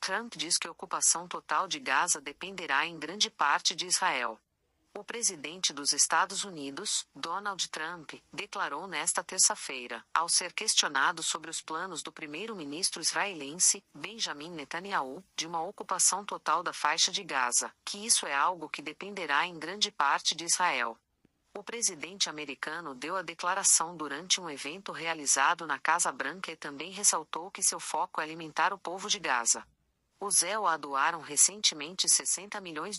Trump diz que a ocupação total de Gaza dependerá em grande parte de Israel. O presidente dos Estados Unidos, Donald Trump, declarou nesta terça-feira, ao ser questionado sobre os planos do primeiro-ministro israelense, Benjamin Netanyahu, de uma ocupação total da faixa de Gaza, que isso é algo que dependerá em grande parte de Israel. O presidente americano deu a declaração durante um evento realizado na Casa Branca e também ressaltou que seu foco é alimentar o povo de Gaza. Os EUA doaram recentemente $60 milhões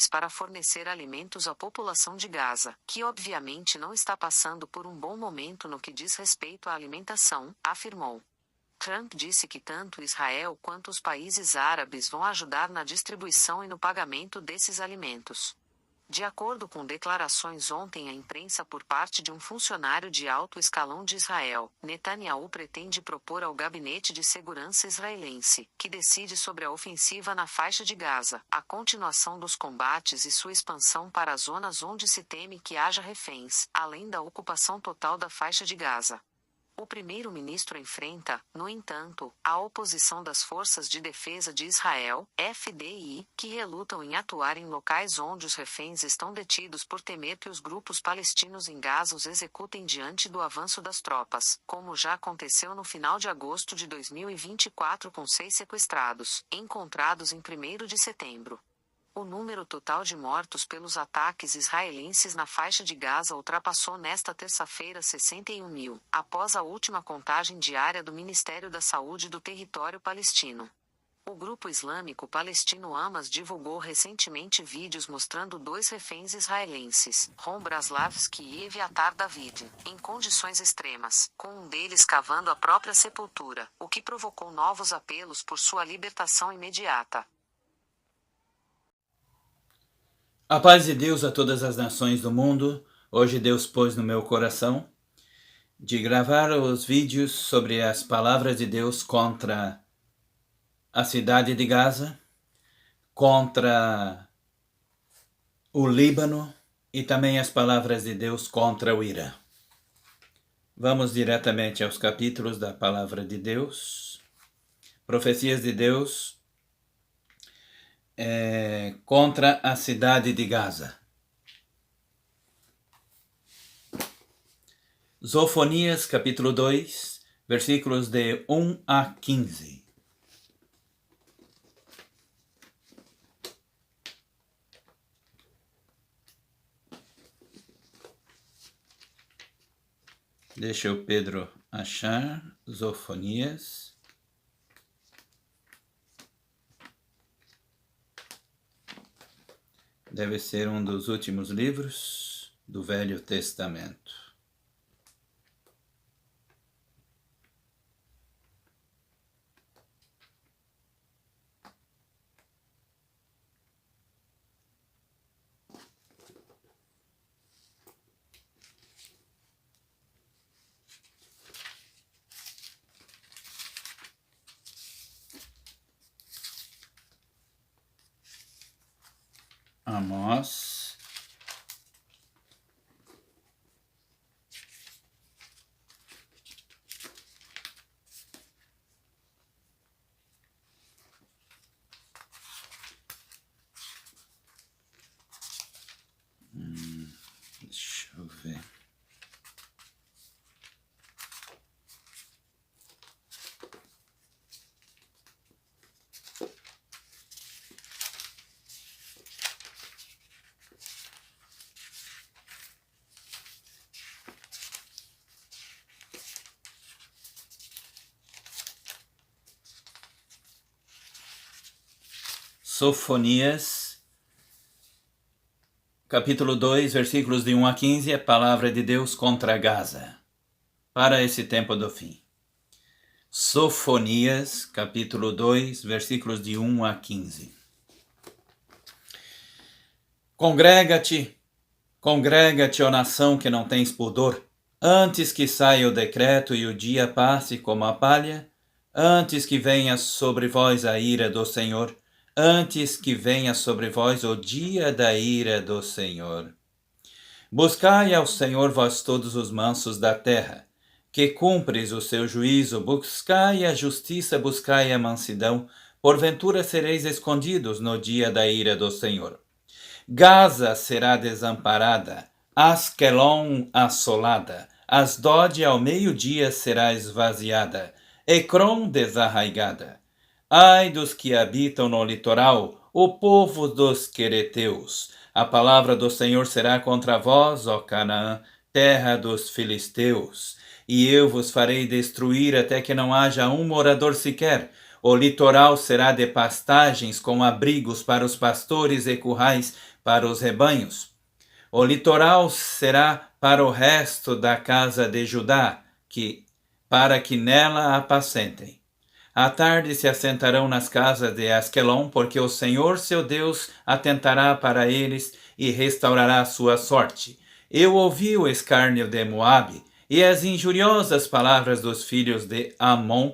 para fornecer alimentos à população de Gaza, que obviamente não está passando por um bom momento no que diz respeito à alimentação, afirmou. Trump disse que tanto Israel quanto os países árabes vão ajudar na distribuição e no pagamento desses alimentos. De acordo com declarações ontem à imprensa por parte de um funcionário de alto escalão de Israel, Netanyahu pretende propor ao Gabinete de Segurança israelense, que decide sobre a ofensiva na faixa de Gaza, a continuação dos combates e sua expansão para as zonas onde se teme que haja reféns, além da ocupação total da faixa de Gaza. O primeiro-ministro enfrenta, no entanto, a oposição das Forças de Defesa de Israel, FDI, que relutam em atuar em locais onde os reféns estão detidos por temer que os grupos palestinos em Gaza os executem diante do avanço das tropas, como já aconteceu no final de agosto de 2024 com 6 sequestrados, encontrados em 1º de setembro. O número total de mortos pelos ataques israelenses na faixa de Gaza ultrapassou nesta terça-feira 61 mil, após a última contagem diária do Ministério da Saúde do território palestino. O grupo islâmico palestino Hamas divulgou recentemente vídeos mostrando 2 reféns israelenses, Ron Braslavski e Eviatar David, em condições extremas, com um deles cavando a própria sepultura, o que provocou novos apelos por sua libertação imediata. A paz de Deus a todas as nações do mundo. Hoje Deus pôs no meu coração de gravar os vídeos sobre as palavras de Deus contra a cidade de Gaza, contra o Líbano e também as palavras de Deus contra o Irã. Vamos diretamente aos capítulos da palavra de Deus. Profecias de Deus contra a cidade de Gaza. Zofonias, capítulo 2, versículos de 1 a 15. Deixa o Pedro achar Zofonias. Deve ser um dos últimos livros do Velho Testamento. Amós, deixa eu ver. Sofonias, capítulo 2, versículos de 1 a 15, a palavra de Deus contra Gaza, para esse tempo do fim. Sofonias, capítulo 2, versículos de 1 a 15. Congrega-te, ó nação que não tens pudor, antes que saia o decreto e o dia passe como a palha, antes que venha sobre vós a ira do Senhor, antes que venha sobre vós o dia da ira do Senhor. Buscai ao Senhor vós todos os mansos da terra, que cumpres o seu juízo, buscai a justiça, buscai a mansidão, porventura sereis escondidos no dia da ira do Senhor. Gaza será desamparada, Asquelon assolada, Asdod ao meio-dia será esvaziada, Ecrom desarraigada. Ai dos que habitam no litoral, o povo dos quereteus. A palavra do Senhor será contra vós, ó Canaã, terra dos filisteus. E eu vos farei destruir até que não haja um morador sequer. O litoral será de pastagens com abrigos para os pastores e currais para os rebanhos. O litoral será para o resto da casa de Judá, para que nela apacentem. À tarde se assentarão nas casas de Asquelon, porque o Senhor seu Deus atentará para eles e restaurará a sua sorte. Eu ouvi o escárnio de Moabe e as injuriosas palavras dos filhos de Amon,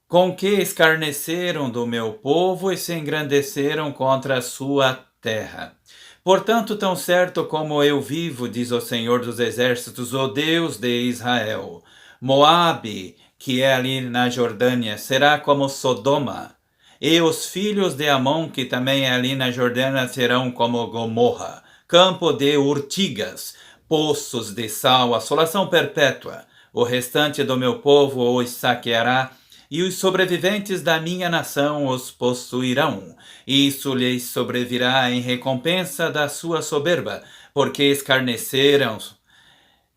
com que escarneceram do meu povo e se engrandeceram contra a sua terra. Portanto, tão certo como eu vivo, diz o Senhor dos Exércitos, o Deus de Israel, Moabe, que é ali na Jordânia, será como Sodoma, e os filhos de Amon, que também é ali na Jordânia, serão como Gomorra, campo de urtigas, poços de sal, assolação perpétua. O restante do meu povo os saqueará, e os sobreviventes da minha nação os possuirão. Isso lhes sobrevirá em recompensa da sua soberba, porque escarneceram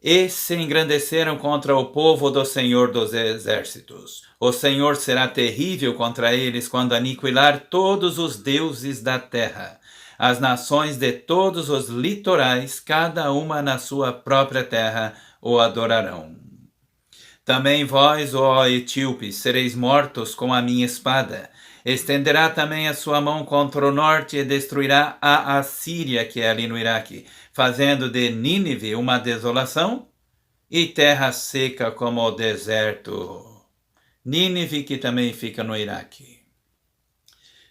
e se engrandeceram contra o povo do Senhor dos Exércitos. O Senhor será terrível contra eles quando aniquilar todos os deuses da terra. As nações de todos os litorais, cada uma na sua própria terra, o adorarão. Também vós, ó etíopes, sereis mortos com a minha espada. Estenderá também a sua mão contra o norte e destruirá a Assíria, que é ali no Iraque, fazendo de Nínive uma desolação e terra seca como o deserto. Nínive, que também fica no Iraque.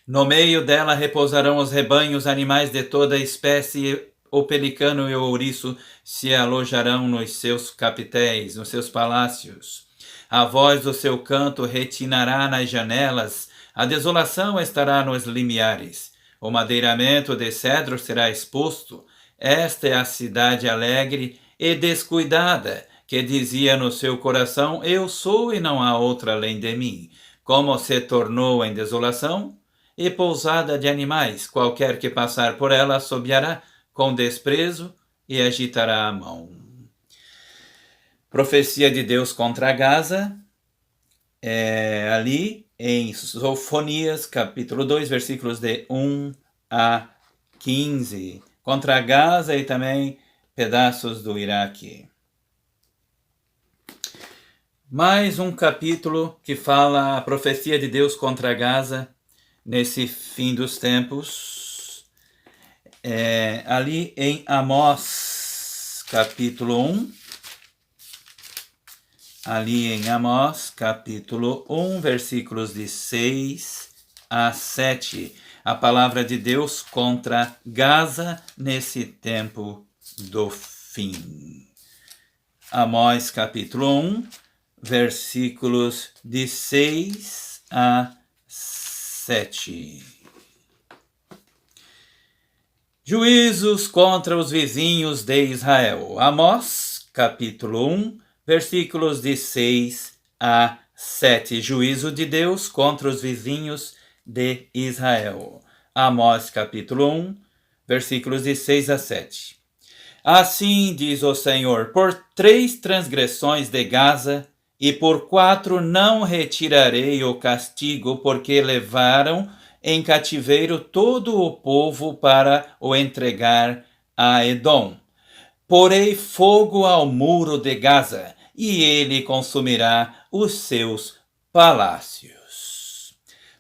No meio dela repousarão os rebanhos, animais de toda espécie, o pelicano e o ouriço se alojarão nos seus capitéis, nos seus palácios. A voz do seu canto retinará nas janelas, a desolação estará nos limiares. O madeiramento de cedro será exposto. Esta é a cidade alegre e descuidada, que dizia no seu coração, eu sou e não há outra além de mim. Como se tornou em desolação e pousada de animais, qualquer que passar por ela assobiará com desprezo e agitará a mão. Profecia de Deus contra Gaza, ali em Sofonias, capítulo 2, versículos de 1 a 15, contra Gaza e também pedaços do Iraque. Mais um capítulo que fala a profecia de Deus contra Gaza nesse fim dos tempos. Ali em Amós, capítulo 1, ali em Amós, capítulo 1, versículos de 6 a 7, a palavra de Deus contra Gaza nesse tempo do fim. Amós, capítulo 1, versículos de 6 a 7. Juízos contra os vizinhos de Israel. Amós, capítulo 1, versículos de 6 a 7. Juízo de Deus contra os vizinhos de Israel. Amós, capítulo 1, versículos de 6 a 7. Assim diz o Senhor, por 3 transgressões de Gaza e por 4 não retirarei o castigo, porque levaram em cativeiro todo o povo para o entregar a Edom. Porei fogo ao muro de Gaza, e ele consumirá os seus palácios.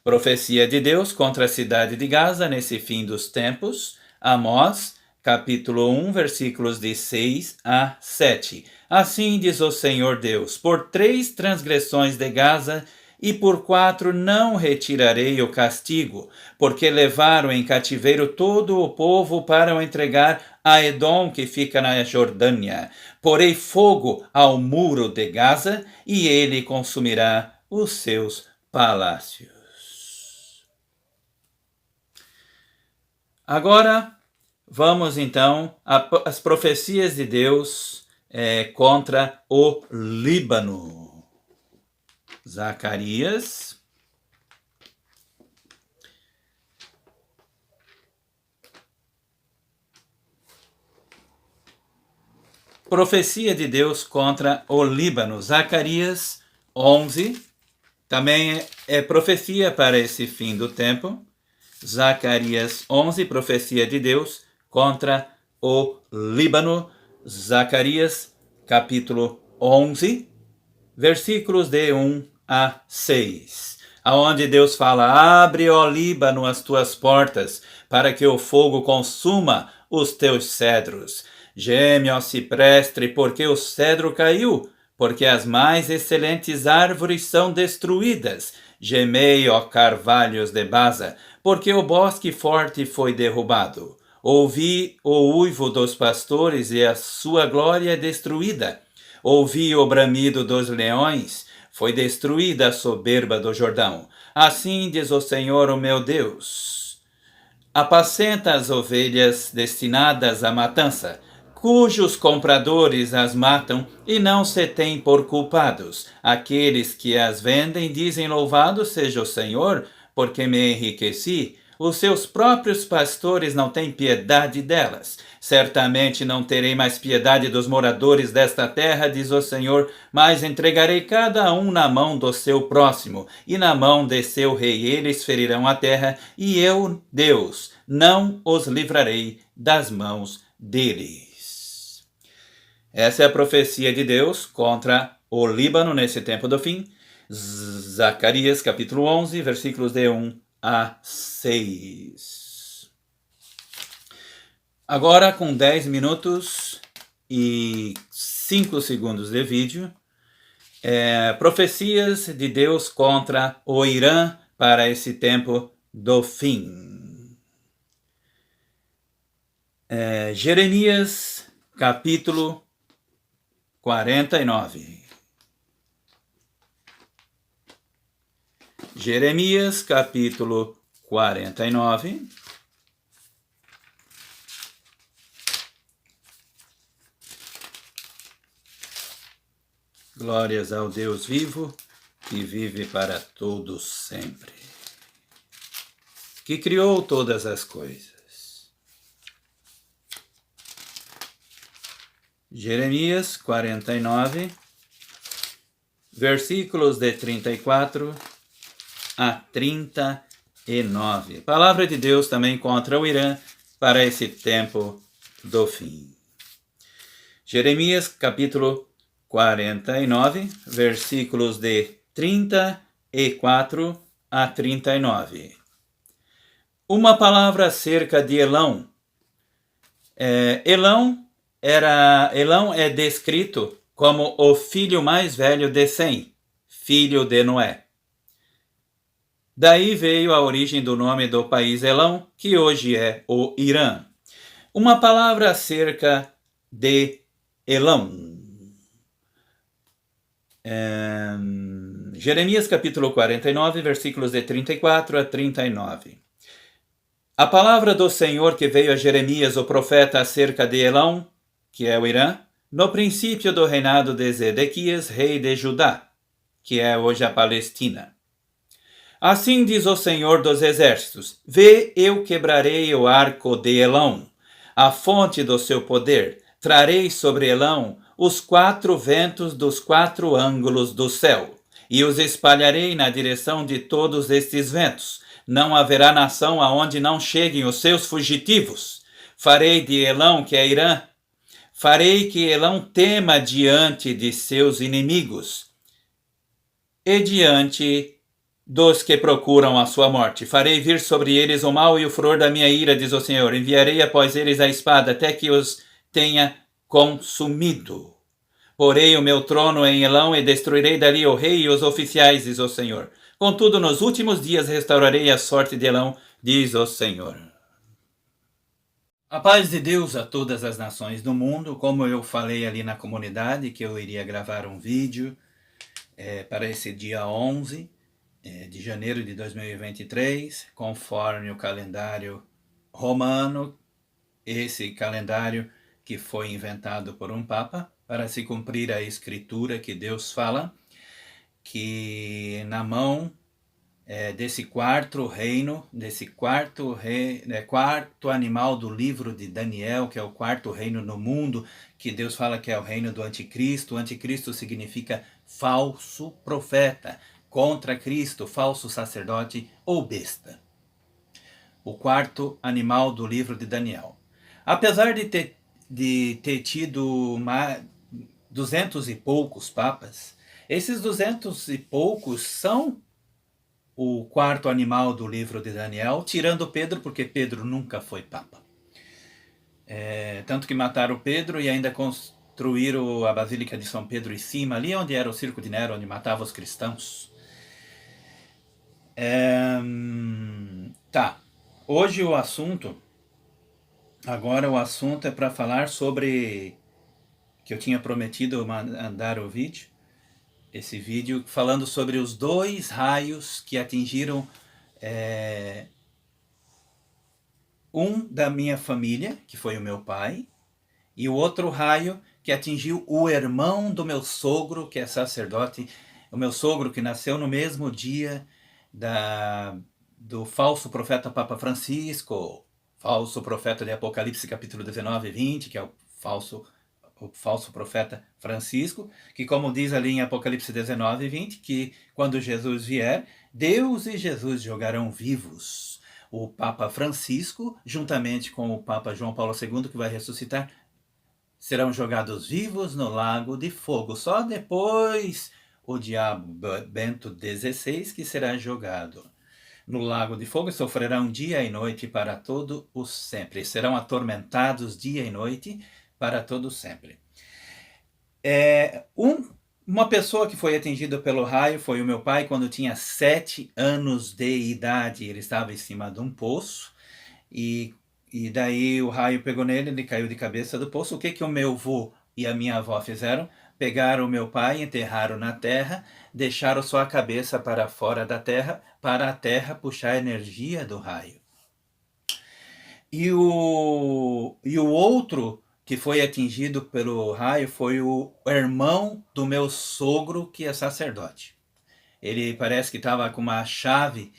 Profecia de Deus contra a cidade de Gaza nesse fim dos tempos. Amós, capítulo 1, versículos de 6 a 7. Assim diz o Senhor Deus, por 3 transgressões de Gaza e por 4 não retirarei o castigo, porque levaram em cativeiro todo o povo para o entregar a Edom, que fica na Jordânia. Porei fogo ao muro de Gaza, e ele consumirá os seus palácios. Agora, vamos então às profecias de Deus contra o Líbano. Zacarias. Profecia de Deus contra o Líbano. Zacarias 11. Também é profecia para esse fim do tempo. Zacarias 11, profecia de Deus contra o Líbano. Zacarias capítulo 11, versículos de 1 a 6. Aonde Deus fala: abre, ó Líbano, as tuas portas, para que o fogo consuma os teus cedros. Geme, ó ciprestre, porque o cedro caiu, porque as mais excelentes árvores são destruídas. Gemei, ó carvalhos de Baza, porque o bosque forte foi derrubado. Ouvi o uivo dos pastores e a sua glória é destruída. Ouvi o bramido dos leões, foi destruída a soberba do Jordão. Assim diz o Senhor, o meu Deus: apacenta as ovelhas destinadas à matança, cujos compradores as matam e não se têm por culpados. Aqueles que as vendem dizem: louvado seja o Senhor, porque me enriqueci. Os seus próprios pastores não têm piedade delas. Certamente não terei mais piedade dos moradores desta terra, diz o Senhor, mas entregarei cada um na mão do seu próximo, e na mão de seu rei eles ferirão a terra, e eu, Deus, não os livrarei das mãos deles. Essa é a profecia de Deus contra o Líbano nesse tempo do fim. Zacarias capítulo 11, versículos de 1 a 6. Agora, com 10 minutos e 5 segundos de vídeo, profecias de Deus contra o Irã para esse tempo do fim. Jeremias capítulo 49. Jeremias capítulo 49. Glórias ao Deus vivo, que vive para todos sempre, que criou todas as coisas. Jeremias 49, versículos de 34 a 39. Palavra de Deus também contra o Irã para esse tempo do fim. Jeremias capítulo 49, versículos de 34 a 39. Uma palavra acerca de Elão. Elão é descrito como o filho mais velho de Sem, filho de Noé. Daí veio a origem do nome do país Elão, que hoje é o Irã. Uma palavra acerca de Elão. Jeremias capítulo 49, versículos de 34 a 39. A palavra do Senhor que veio a Jeremias, o profeta, acerca de Elão, que é o Irã, no princípio do reinado de Zedequias, rei de Judá, que é hoje a Palestina. Assim diz o Senhor dos Exércitos: vê, eu quebrarei o arco de Elão, a fonte do seu poder. Trarei sobre Elão os 4 ventos dos 4 ângulos do céu, e os espalharei na direção de todos estes ventos. Não haverá nação aonde não cheguem os seus fugitivos. Farei de Elão, que é Irã, farei que Elão tema diante de seus inimigos e diante dos que procuram a sua morte. Farei vir sobre eles o mal e o furor da minha ira, diz o Senhor. Enviarei após eles a espada, até que os tenha consumido. Porei o meu trono em Elão e destruirei dali o rei e os oficiais, diz o Senhor. Contudo, nos últimos dias restaurarei a sorte de Elão, diz o Senhor. A paz de Deus a todas as nações do mundo. Como eu falei ali na comunidade, que eu iria gravar um vídeo para esse dia 11 de janeiro de 2023, conforme o calendário romano, esse calendário que foi inventado por um papa para se cumprir a escritura que Deus fala, que na mão desse quarto reino, quarto animal do livro de Daniel, que é o quarto reino no mundo, que Deus fala que é o reino do anticristo. O anticristo significa falso profeta, contra Cristo, falso sacerdote ou besta. O quarto animal do livro de Daniel. Apesar de ter tido 200 e poucos papas, esses 200 e poucos são o quarto animal do livro de Daniel, tirando Pedro, porque Pedro nunca foi papa. Tanto que mataram Pedro e ainda construíram a Basílica de São Pedro em cima, ali onde era o Circo de Nero, onde matava os cristãos. Tá. Hoje agora o assunto é para falar sobre, que eu tinha prometido mandar o vídeo, esse vídeo falando sobre os 2 raios que atingiram um da minha família, que foi o meu pai, e o outro raio que atingiu o irmão do meu sogro, que é sacerdote, o meu sogro que nasceu no mesmo dia do falso profeta Papa Francisco, falso profeta de Apocalipse capítulo 19 e 20, que é o falso profeta Francisco, que como diz ali em Apocalipse 19 e 20, que quando Jesus vier, Deus e Jesus jogarão vivos o Papa Francisco, juntamente com o Papa João Paulo II, que vai ressuscitar, serão jogados vivos no lago de fogo. Só depois o diabo Bento XVI que será jogado no lago de fogo, sofrerão dia e noite para todo o sempre. Serão atormentados dia e noite para todo sempre. Uma pessoa que foi atingida pelo raio foi o meu pai quando tinha 7 anos de idade. Ele estava em cima de um poço e daí o raio pegou nele, ele caiu de cabeça do poço. O que o meu avô e a minha avó fizeram? Pegaram o meu pai, enterraram na terra, deixaram sua cabeça para fora da terra, para a terra puxar a energia do raio. E o outro que foi atingido pelo raio foi o irmão do meu sogro, que é sacerdote. Ele parece que estava com uma chave,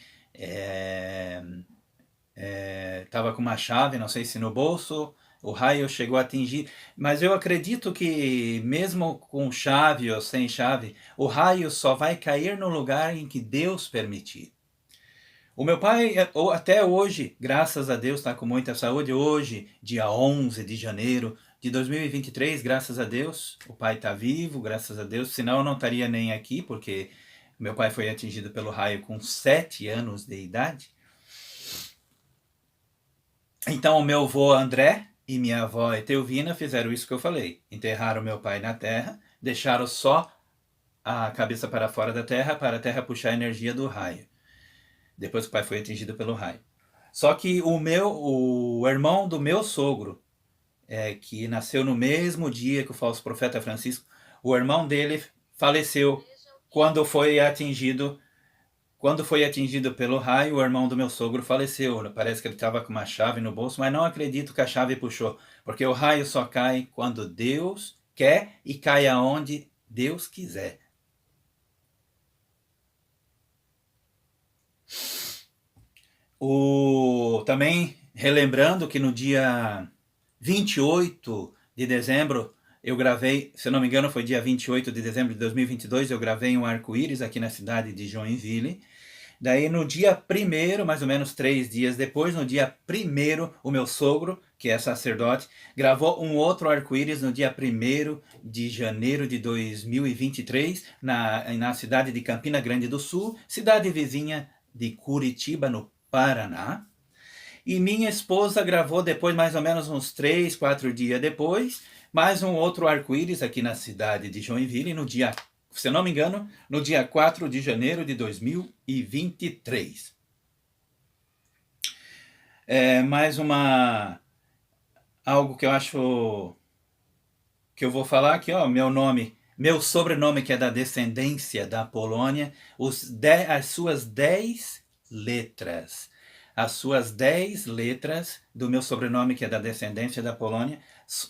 não sei se no bolso, o raio chegou a atingir, mas eu acredito que mesmo com chave ou sem chave, o raio só vai cair no lugar em que Deus permitir. O meu pai, até hoje, graças a Deus, está com muita saúde. Hoje, dia 11 de janeiro de 2023, graças a Deus, o pai está vivo, graças a Deus. Senão eu não estaria nem aqui, porque meu pai foi atingido pelo raio com 7 anos de idade. Então, o meu avô André e minha avó Etelvina fizeram isso que eu falei. Enterraram meu pai na terra, deixaram só a cabeça para fora da terra, para a terra puxar a energia do raio. Depois que o pai foi atingido pelo raio. Só que o irmão do meu sogro, que nasceu no mesmo dia que o falso profeta Francisco, o irmão dele faleceu quando foi atingido pelo raio. O irmão do meu sogro faleceu. Parece que ele estava com uma chave no bolso, mas não acredito que a chave puxou, porque o raio só cai quando Deus quer e cai aonde Deus quiser. Também relembrando que no dia 28 de dezembro eu gravei, se não me engano foi dia 28 de dezembro de 2022, eu gravei um arco-íris aqui na cidade de Joinville. Daí no dia 1º, mais ou menos 3 dias depois, no dia 1º, o meu sogro, que é sacerdote, gravou um outro arco-íris no dia 1º de janeiro de 2023, na cidade de Campina Grande do Sul, cidade vizinha de Curitiba, no Paraná. E minha esposa gravou depois, mais ou menos uns 3, 4 dias depois, mais um outro arco-íris aqui na cidade de Joinville, no dia, se não me engano, no dia 4 de janeiro de 2023. Mais algo que eu acho que eu vou falar aqui, ó, meu sobrenome, que é da descendência da Polônia, as suas 10 letras. as suas 10 letras do meu sobrenome, que é da descendência da Polônia,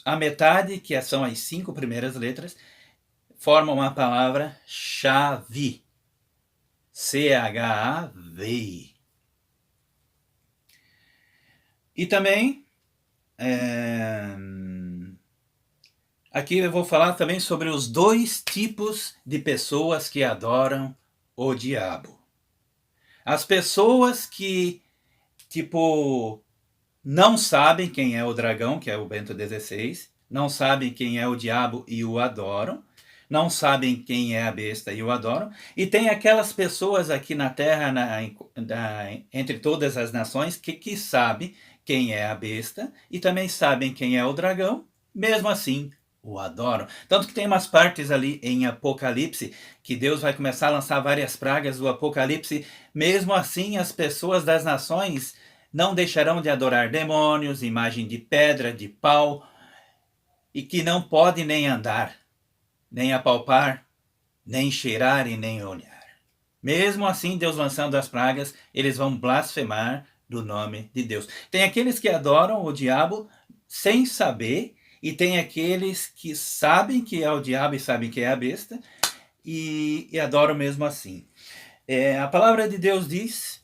a metade, que são as 5 primeiras letras, formam a palavra chave. C-H-A-V. E também, aqui eu vou falar também sobre os 2 tipos de pessoas que adoram o diabo. As pessoas que, não sabem quem é o dragão, que é o Bento XVI, não sabem quem é o diabo e o adoram, não sabem quem é a besta e o adoram, e tem aquelas pessoas aqui na Terra, entre todas as nações, que sabem quem é a besta e também sabem quem é o dragão, mesmo assim o adoram. Tanto que tem umas partes ali em Apocalipse que Deus vai começar a lançar várias pragas do Apocalipse. Mesmo assim, as pessoas das nações não deixarão de adorar demônios, imagem de pedra, de pau, e que não podem nem andar, nem apalpar, nem cheirar e nem olhar. Mesmo assim, Deus lançando as pragas, eles vão blasfemar do nome de Deus. Tem aqueles que adoram o diabo sem saber, e tem aqueles que sabem que é o diabo e sabem que é a besta, e adoram mesmo assim. A palavra de Deus diz,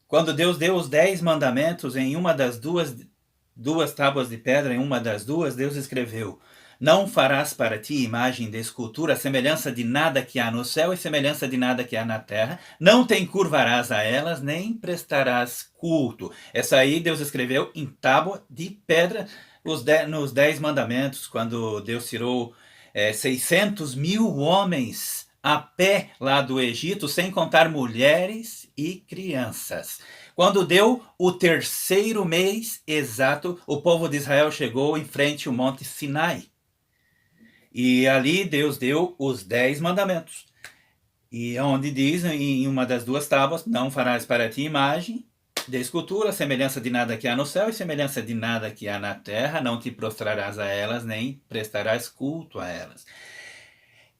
quando Deus deu os 10 mandamentos em uma das duas tábuas de pedra, em uma das duas, Deus escreveu: não farás para ti imagem de escultura, semelhança de nada que há no céu e semelhança de nada que há na terra. Não te encurvarás a elas, nem prestarás culto. Essa aí Deus escreveu em tábua de pedra, nos 10 mandamentos, quando Deus tirou 600 mil homens a pé lá do Egito, sem contar mulheres e crianças. Quando deu o 3º mês exato, o povo de Israel chegou em frente ao Monte Sinai. E ali Deus deu os 10 mandamentos. E onde diz, em uma das 2 tábuas, não farás para ti imagem de escultura, semelhança de nada que há no céu e semelhança de nada que há na terra, não te prostrarás a elas, nem prestarás culto a elas.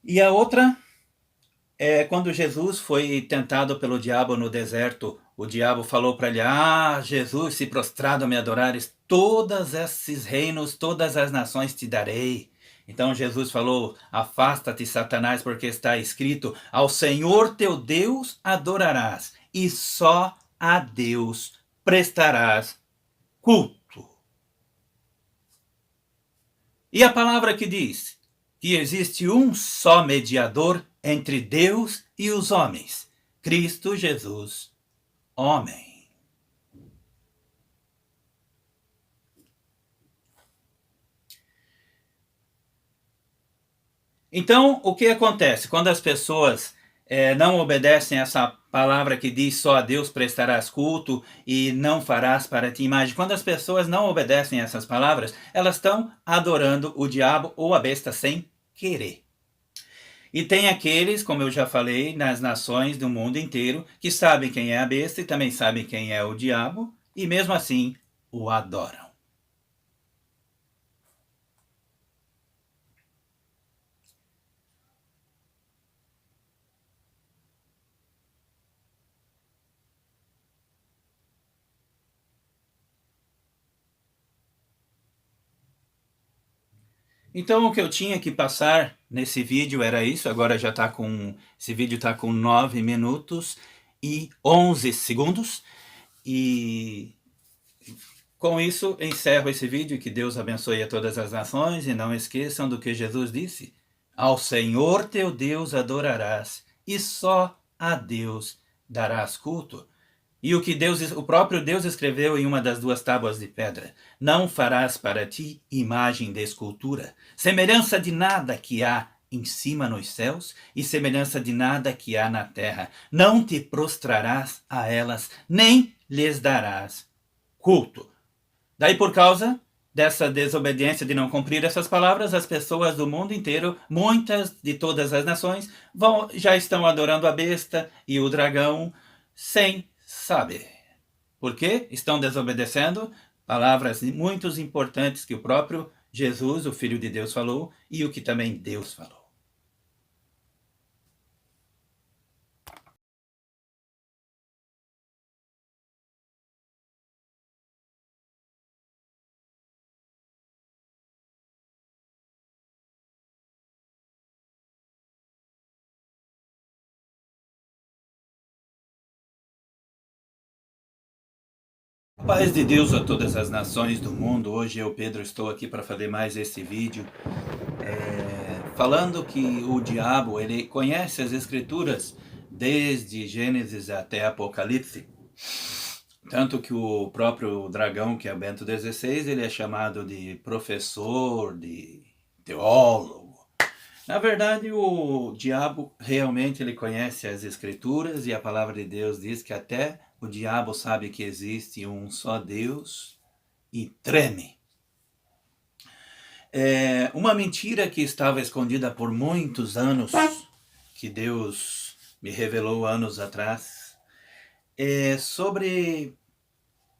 E a outra quando Jesus foi tentado pelo diabo no deserto, o diabo falou para ele: Jesus, se prostrado me adorares, todos esses reinos, todas as nações te darei. Então Jesus falou: afasta-te, Satanás, porque está escrito: ao Senhor teu Deus adorarás, e só a Deus prestarás culto. E a palavra que diz que existe um só mediador entre Deus e os homens, Cristo Jesus, homem. Então, o que acontece quando as pessoas não obedecem essa palavra que diz só a Deus prestarás culto e não farás para ti imagem? Quando as pessoas não obedecem essas palavras, elas estão adorando o diabo ou a besta sem querer. E tem aqueles, como eu já falei, nas nações do mundo inteiro, que sabem quem é a besta e também sabem quem é o diabo, e mesmo assim o adoram. Então o que eu tinha que passar nesse vídeo era isso. Agora já está com... esse vídeo está com 9 minutos e 11 segundos. E com isso encerro esse vídeo e que Deus abençoe a todas as nações. E não esqueçam do que Jesus disse: ao Senhor teu Deus adorarás e só a Deus darás culto. E o que o próprio Deus escreveu em uma das 2 tábuas de pedra: não farás para ti imagem de escultura, semelhança de nada que há em cima nos céus e semelhança de nada que há na terra. Não te prostrarás a elas, nem lhes darás culto. Daí, por causa dessa desobediência de não cumprir essas palavras, as pessoas do mundo inteiro, muitas de todas as nações, já estão adorando a besta e o dragão sem saber. Por quê? Estão desobedecendo palavras muito importantes que o próprio Jesus, o Filho de Deus, falou e o que também Deus falou. Paz de Deus a todas as nações do mundo. Hoje eu, Pedro, estou aqui para fazer mais esse vídeo falando que o diabo ele conhece as escrituras desde Gênesis até Apocalipse. Tanto que o próprio dragão, que é Bento XVI, ele é chamado de professor, de teólogo. Na verdade, o diabo realmente ele conhece as escrituras e a palavra de Deus diz que até o diabo sabe que existe um só Deus e treme. Uma mentira que estava escondida por muitos anos, que Deus me revelou anos atrás, sobre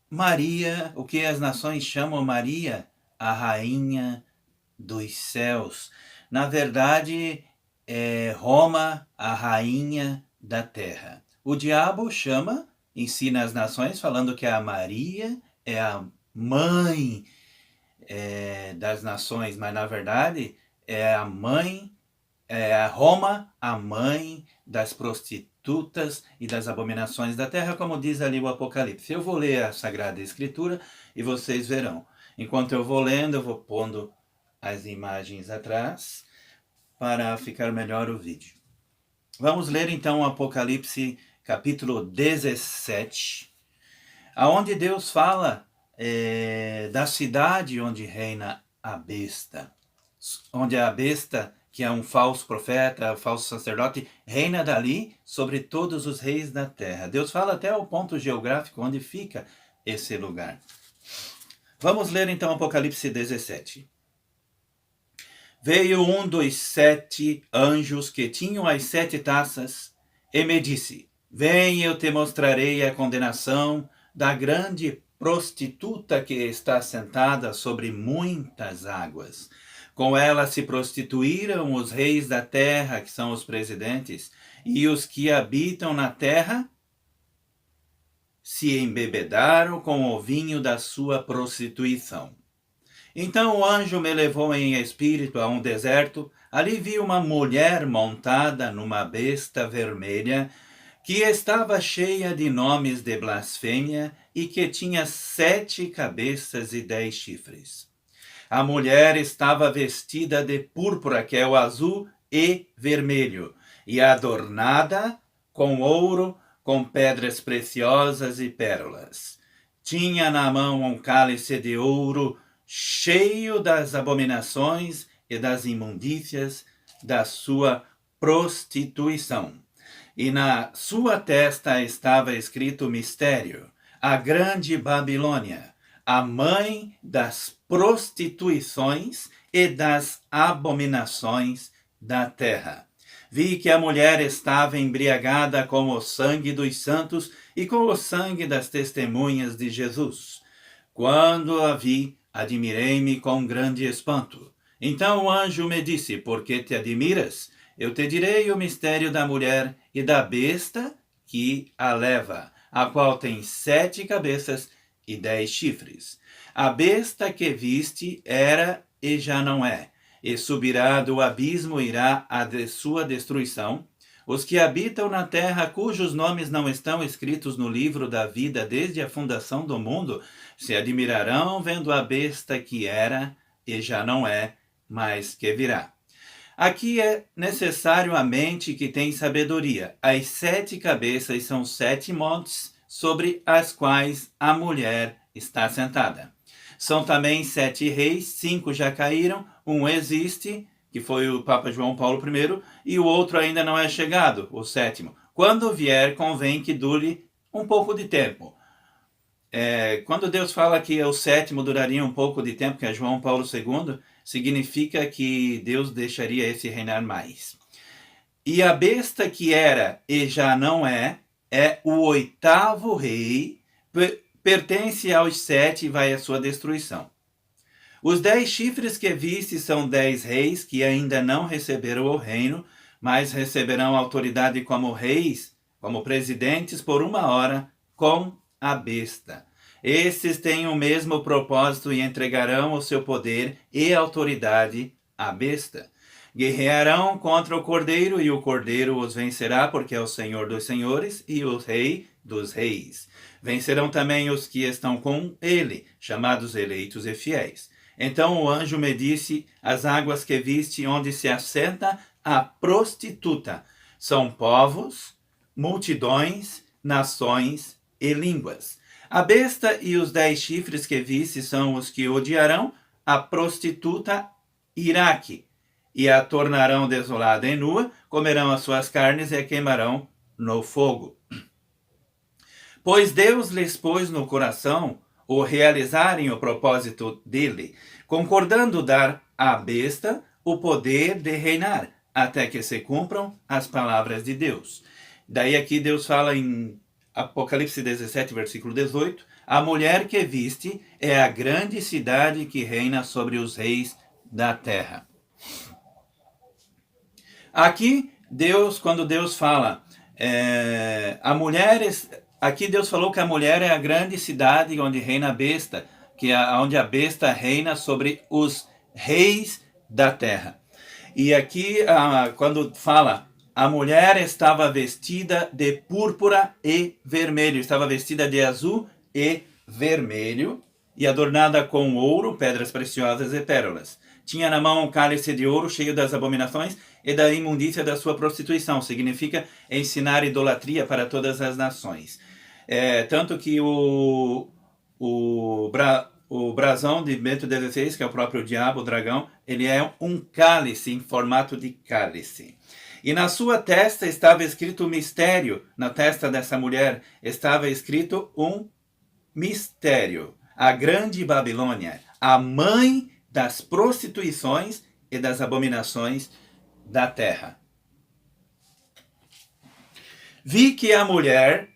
Maria, o que as nações chamam Maria, a rainha dos céus. Na verdade, é Roma, a rainha da terra. O diabo ensina as nações falando que a Maria é a mãe das nações, mas na verdade é a mãe, é a Roma, a mãe das prostitutas e das abominações da terra, como diz ali o Apocalipse. Eu vou ler a Sagrada Escritura e vocês verão. Enquanto eu vou lendo, eu vou pondo as imagens atrás para ficar melhor o vídeo. Vamos ler então o Apocalipse capítulo 17, aonde Deus fala da cidade onde reina a besta, onde a besta, que é um falso profeta, falso sacerdote, reina dali sobre todos os reis da terra. Deus fala até o ponto geográfico onde fica esse lugar. Vamos ler então Apocalipse 17. Veio um dos 7 anjos que tinham as 7 taças e me disse: Vem, eu te mostrarei a condenação da grande prostituta que está sentada sobre muitas águas. Com ela se prostituíram os reis da terra, que são os presidentes, e os que habitam na terra se embebedaram com o vinho da sua prostituição. Então o anjo me levou em espírito a um deserto. Ali vi uma mulher montada numa besta vermelha, que estava cheia de nomes de blasfêmia e que tinha 7 cabeças e 10 chifres. A mulher estava vestida de púrpura, que é o azul e vermelho, e adornada com ouro, com pedras preciosas e pérolas. Tinha na mão um cálice de ouro cheio das abominações e das imundícias da sua prostituição. E na sua testa estava escrito mistério: a grande Babilônia, a mãe das prostituições e das abominações da terra. Vi que a mulher estava embriagada com o sangue dos santos e com o sangue das testemunhas de Jesus. Quando a vi, admirei-me com grande espanto. Então o anjo me disse: Por que te admiras? Eu te direi o mistério da mulher e da besta que a leva, a qual tem 7 cabeças e 10 chifres. A besta que viste era e já não é, e subirá do abismo, irá à sua destruição. Os que habitam na terra, cujos nomes não estão escritos no livro da vida desde a fundação do mundo, se admirarão vendo a besta que era e já não é, mas que virá. Aqui é necessário a mente que tem sabedoria. As 7 cabeças são 7 montes sobre as quais a mulher está sentada. São também 7 reis, 5 já caíram, um existe, que foi o Papa João Paulo I, e o outro ainda não é chegado, o 7º. Quando vier, convém que dure um pouco de tempo. Quando Deus fala que o 7º duraria um pouco de tempo, que é João Paulo II, significa que Deus deixaria esse reinar mais. E a besta que era e já não é o 8º rei, pertence aos 7 e vai à sua destruição. Os 10 chifres que viste são 10 reis que ainda não receberam o reino, mas receberão autoridade como reis, como presidentes por 1 hora com a besta. Estes têm o mesmo propósito e entregarão o seu poder e autoridade à besta. Guerrearão contra o Cordeiro, e o Cordeiro os vencerá, porque é o Senhor dos senhores e o Rei dos reis. Vencerão também os que estão com ele, chamados eleitos e fiéis. Então o anjo me disse: as águas que viste onde se assenta a prostituta são povos, multidões, nações e línguas. A besta e os 10 chifres que viste são os que odiarão a prostituta Iraque, e a tornarão desolada e nua, comerão as suas carnes e a queimarão no fogo. Pois Deus lhes pôs no coração o realizarem o propósito dele, concordando dar à besta o poder de reinar, até que se cumpram as palavras de Deus. Daí aqui Deus fala em Apocalipse 17, versículo 18, a mulher que viste é a grande cidade que reina sobre os reis da terra. Aqui, quando Deus fala, aqui Deus falou que a mulher é a grande cidade onde reina a besta, que é onde a besta reina sobre os reis da terra. E aqui, quando fala, a mulher estava vestida de púrpura e vermelho, estava vestida de azul e vermelho, e adornada com ouro, pedras preciosas e pérolas. Tinha na mão um cálice de ouro cheio das abominações e da imundícia da sua prostituição. Significa ensinar idolatria para todas as nações. Tanto que o brasão de Bento XVI, que é o próprio diabo, o dragão, ele é um cálice em formato de cálice. E na sua testa estava escrito um mistério. Na testa dessa mulher estava escrito um mistério. A grande Babilônia, a mãe das prostituições e das abominações da terra. Vi que a mulher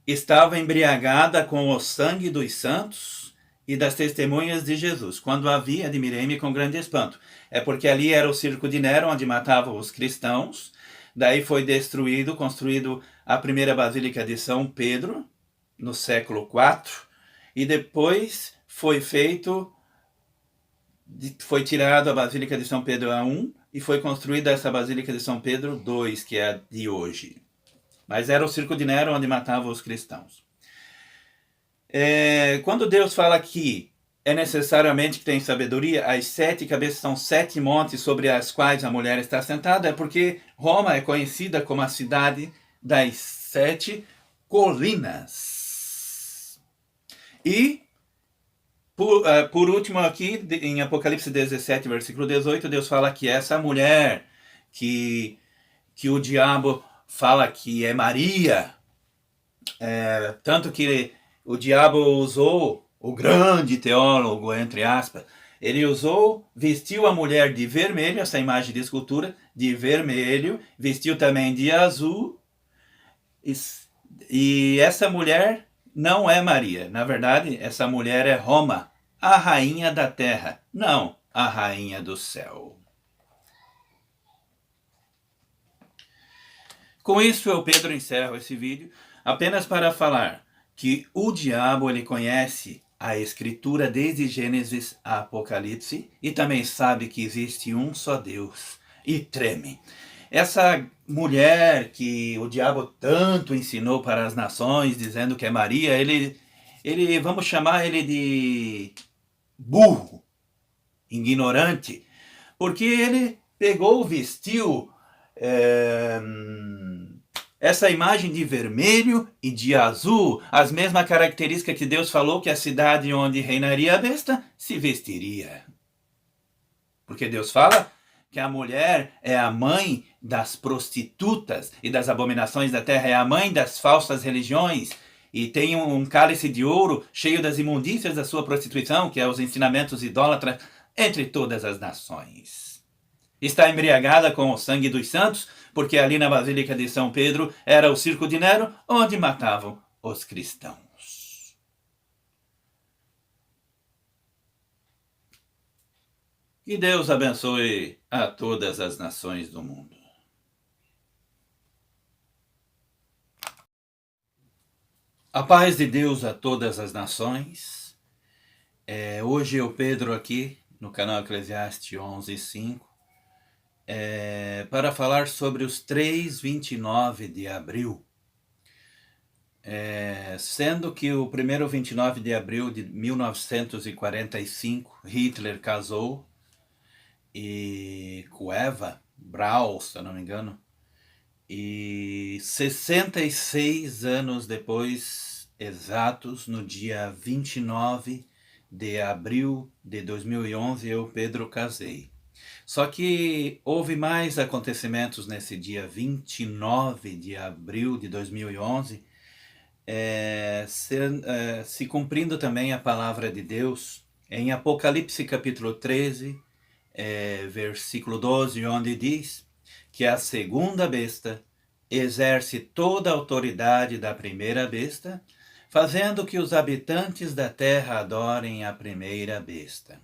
estava embriagada com o sangue dos santos e das testemunhas de Jesus. Quando a vi, admirei-me com grande espanto. É porque ali era o circo de Nero, onde matavam os cristãos. Daí foi construído a primeira Basílica de São Pedro, no século IV. E depois foi tirado a Basílica de São Pedro I e foi construída essa Basílica de São Pedro II, que é a de hoje. Mas era o circo de Nero onde matavam os cristãos. Quando Deus fala que é necessariamente que tem sabedoria, as 7 cabeças são 7 montes sobre as quais a mulher está sentada, é porque Roma é conhecida como a cidade das 7 colinas. E por último aqui, em Apocalipse 17, versículo 18, Deus fala que essa mulher que o diabo fala que é Maria, tanto que o diabo usou, o grande teólogo, entre aspas, ele vestiu a mulher de vermelho, essa imagem de escultura, de vermelho, vestiu também de azul, e essa mulher não é Maria. Na verdade, essa mulher é Roma, a rainha da terra, não a rainha do céu. Com isso, eu, Pedro, encerro esse vídeo apenas para falar que o diabo ele conhece a Escritura desde Gênesis a Apocalipse e também sabe que existe um só Deus e treme. Essa mulher que o diabo tanto ensinou para as nações, dizendo que é Maria, vamos chamar ele de burro, ignorante, porque ele vestiu essa imagem de vermelho e de azul, as mesmas características que Deus falou que a cidade onde reinaria a besta se vestiria. Porque Deus fala que a mulher é a mãe das prostitutas e das abominações da terra, é a mãe das falsas religiões, e tem um cálice de ouro cheio das imundícias da sua prostituição, que é os ensinamentos idólatras entre todas as nações. Está embriagada com o sangue dos santos, porque ali na Basílica de São Pedro era o circo de Nero, onde matavam os cristãos. Que Deus abençoe a todas as nações do mundo. A paz de Deus a todas as nações. Hoje eu, Pedro, aqui no canal Eclesiastes 11:5, para falar sobre os 3/29 de abril. Sendo que o primeiro 29 de abril de 1945, Hitler casou com Eva Braun, se eu não me engano, e 66 anos depois, exatos, no dia 29 de abril de 2011, eu, Pedro, casei. Só que houve mais acontecimentos nesse dia 29 de abril de 2011, se cumprindo também a palavra de Deus em Apocalipse capítulo 13, versículo 12, onde diz que a segunda besta exerce toda a autoridade da primeira besta, fazendo que os habitantes da terra adorem a primeira besta.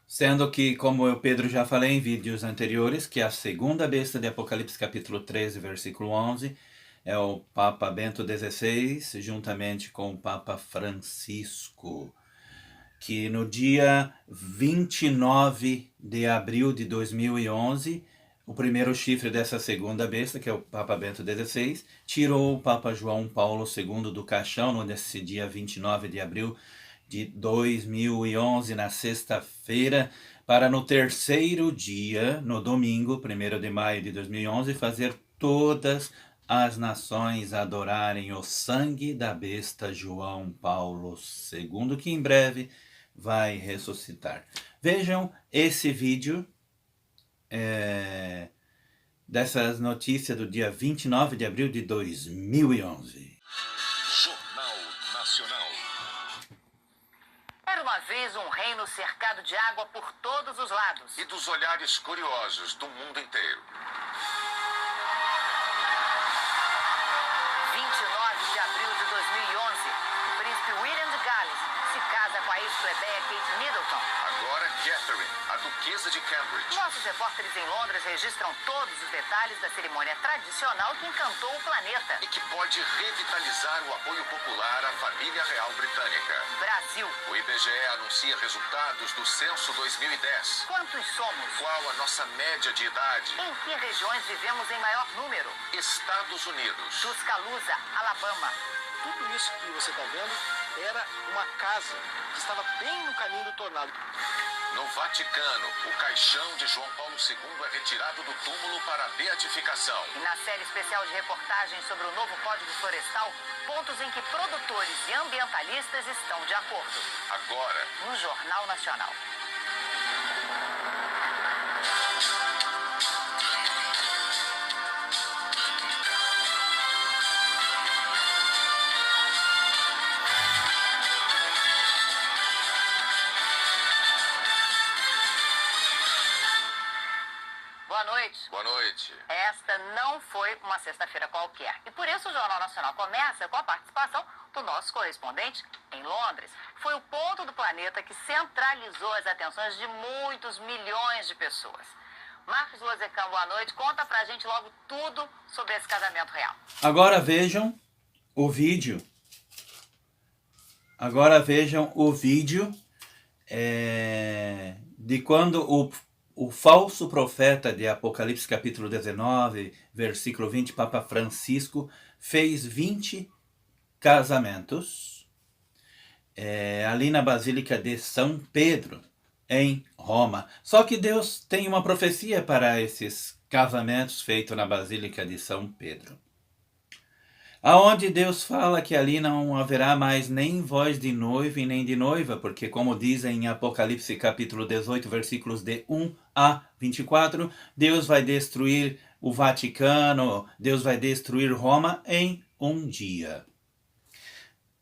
Sendo que, como eu, Pedro, já falei em vídeos anteriores, que a segunda besta de Apocalipse capítulo 13, versículo 11, é o Papa Bento XVI, juntamente com o Papa Francisco, que no dia 29 de abril de 2011, o primeiro chifre dessa segunda besta, que é o Papa Bento XVI, tirou o Papa João Paulo II do caixão, nesse dia 29 de abril de 2011, na sexta-feira, para no terceiro dia, no domingo, 1º de maio de 2011, fazer todas as nações adorarem o sangue da besta João Paulo II, que em breve vai ressuscitar. Vejam esse vídeo dessas notícias do dia 29 de abril de 2011. Jornal Nacional. Era uma vez um reino cercado de água por todos os lados. E dos olhares curiosos do mundo inteiro. 29 de abril de 2011, o príncipe William de Gales se casa com a ex-plebeia Kate Middleton. Agora Catherine, a duquesa de Cambridge. Nossos repórteres em Londres registram todos os detalhes da cerimônia tradicional que encantou o planeta. E que pode revitalizar o apoio popular à família real britânica. Brasil. O IBGE anuncia resultados do censo 2010. Quantos somos? Qual a nossa média de idade? Em que regiões vivemos em maior número? Estados Unidos. Tuscaloosa, Alabama. Tudo isso que você está vendo era uma casa que estava bem no caminho do tornado. No Vaticano, o caixão de João Paulo II é retirado do túmulo para a beatificação. E na série especial de reportagens sobre o novo Código Florestal, pontos em que produtores e ambientalistas estão de acordo. Agora, no Jornal Nacional. Boa noite. boa noite. Esta não foi uma sexta-feira qualquer. E por isso o Jornal Nacional começa com a participação do nosso correspondente em Londres. Foi o ponto do planeta que centralizou as atenções de muitos milhões de pessoas. Marcos Lozecan, boa noite. Conta pra gente logo tudo sobre esse casamento real. Agora vejam o vídeo. De quando o falso profeta de Apocalipse capítulo 19, versículo 20, Papa Francisco, fez 20 casamentos ali na Basílica de São Pedro, em Roma. Só que Deus tem uma profecia para esses casamentos feitos na Basílica de São Pedro, aonde Deus fala que ali não haverá mais nem voz de noivo e nem de noiva, porque como diz em Apocalipse capítulo 18, versículos de 1 a 24, Deus vai destruir o Vaticano, Deus vai destruir Roma em um dia.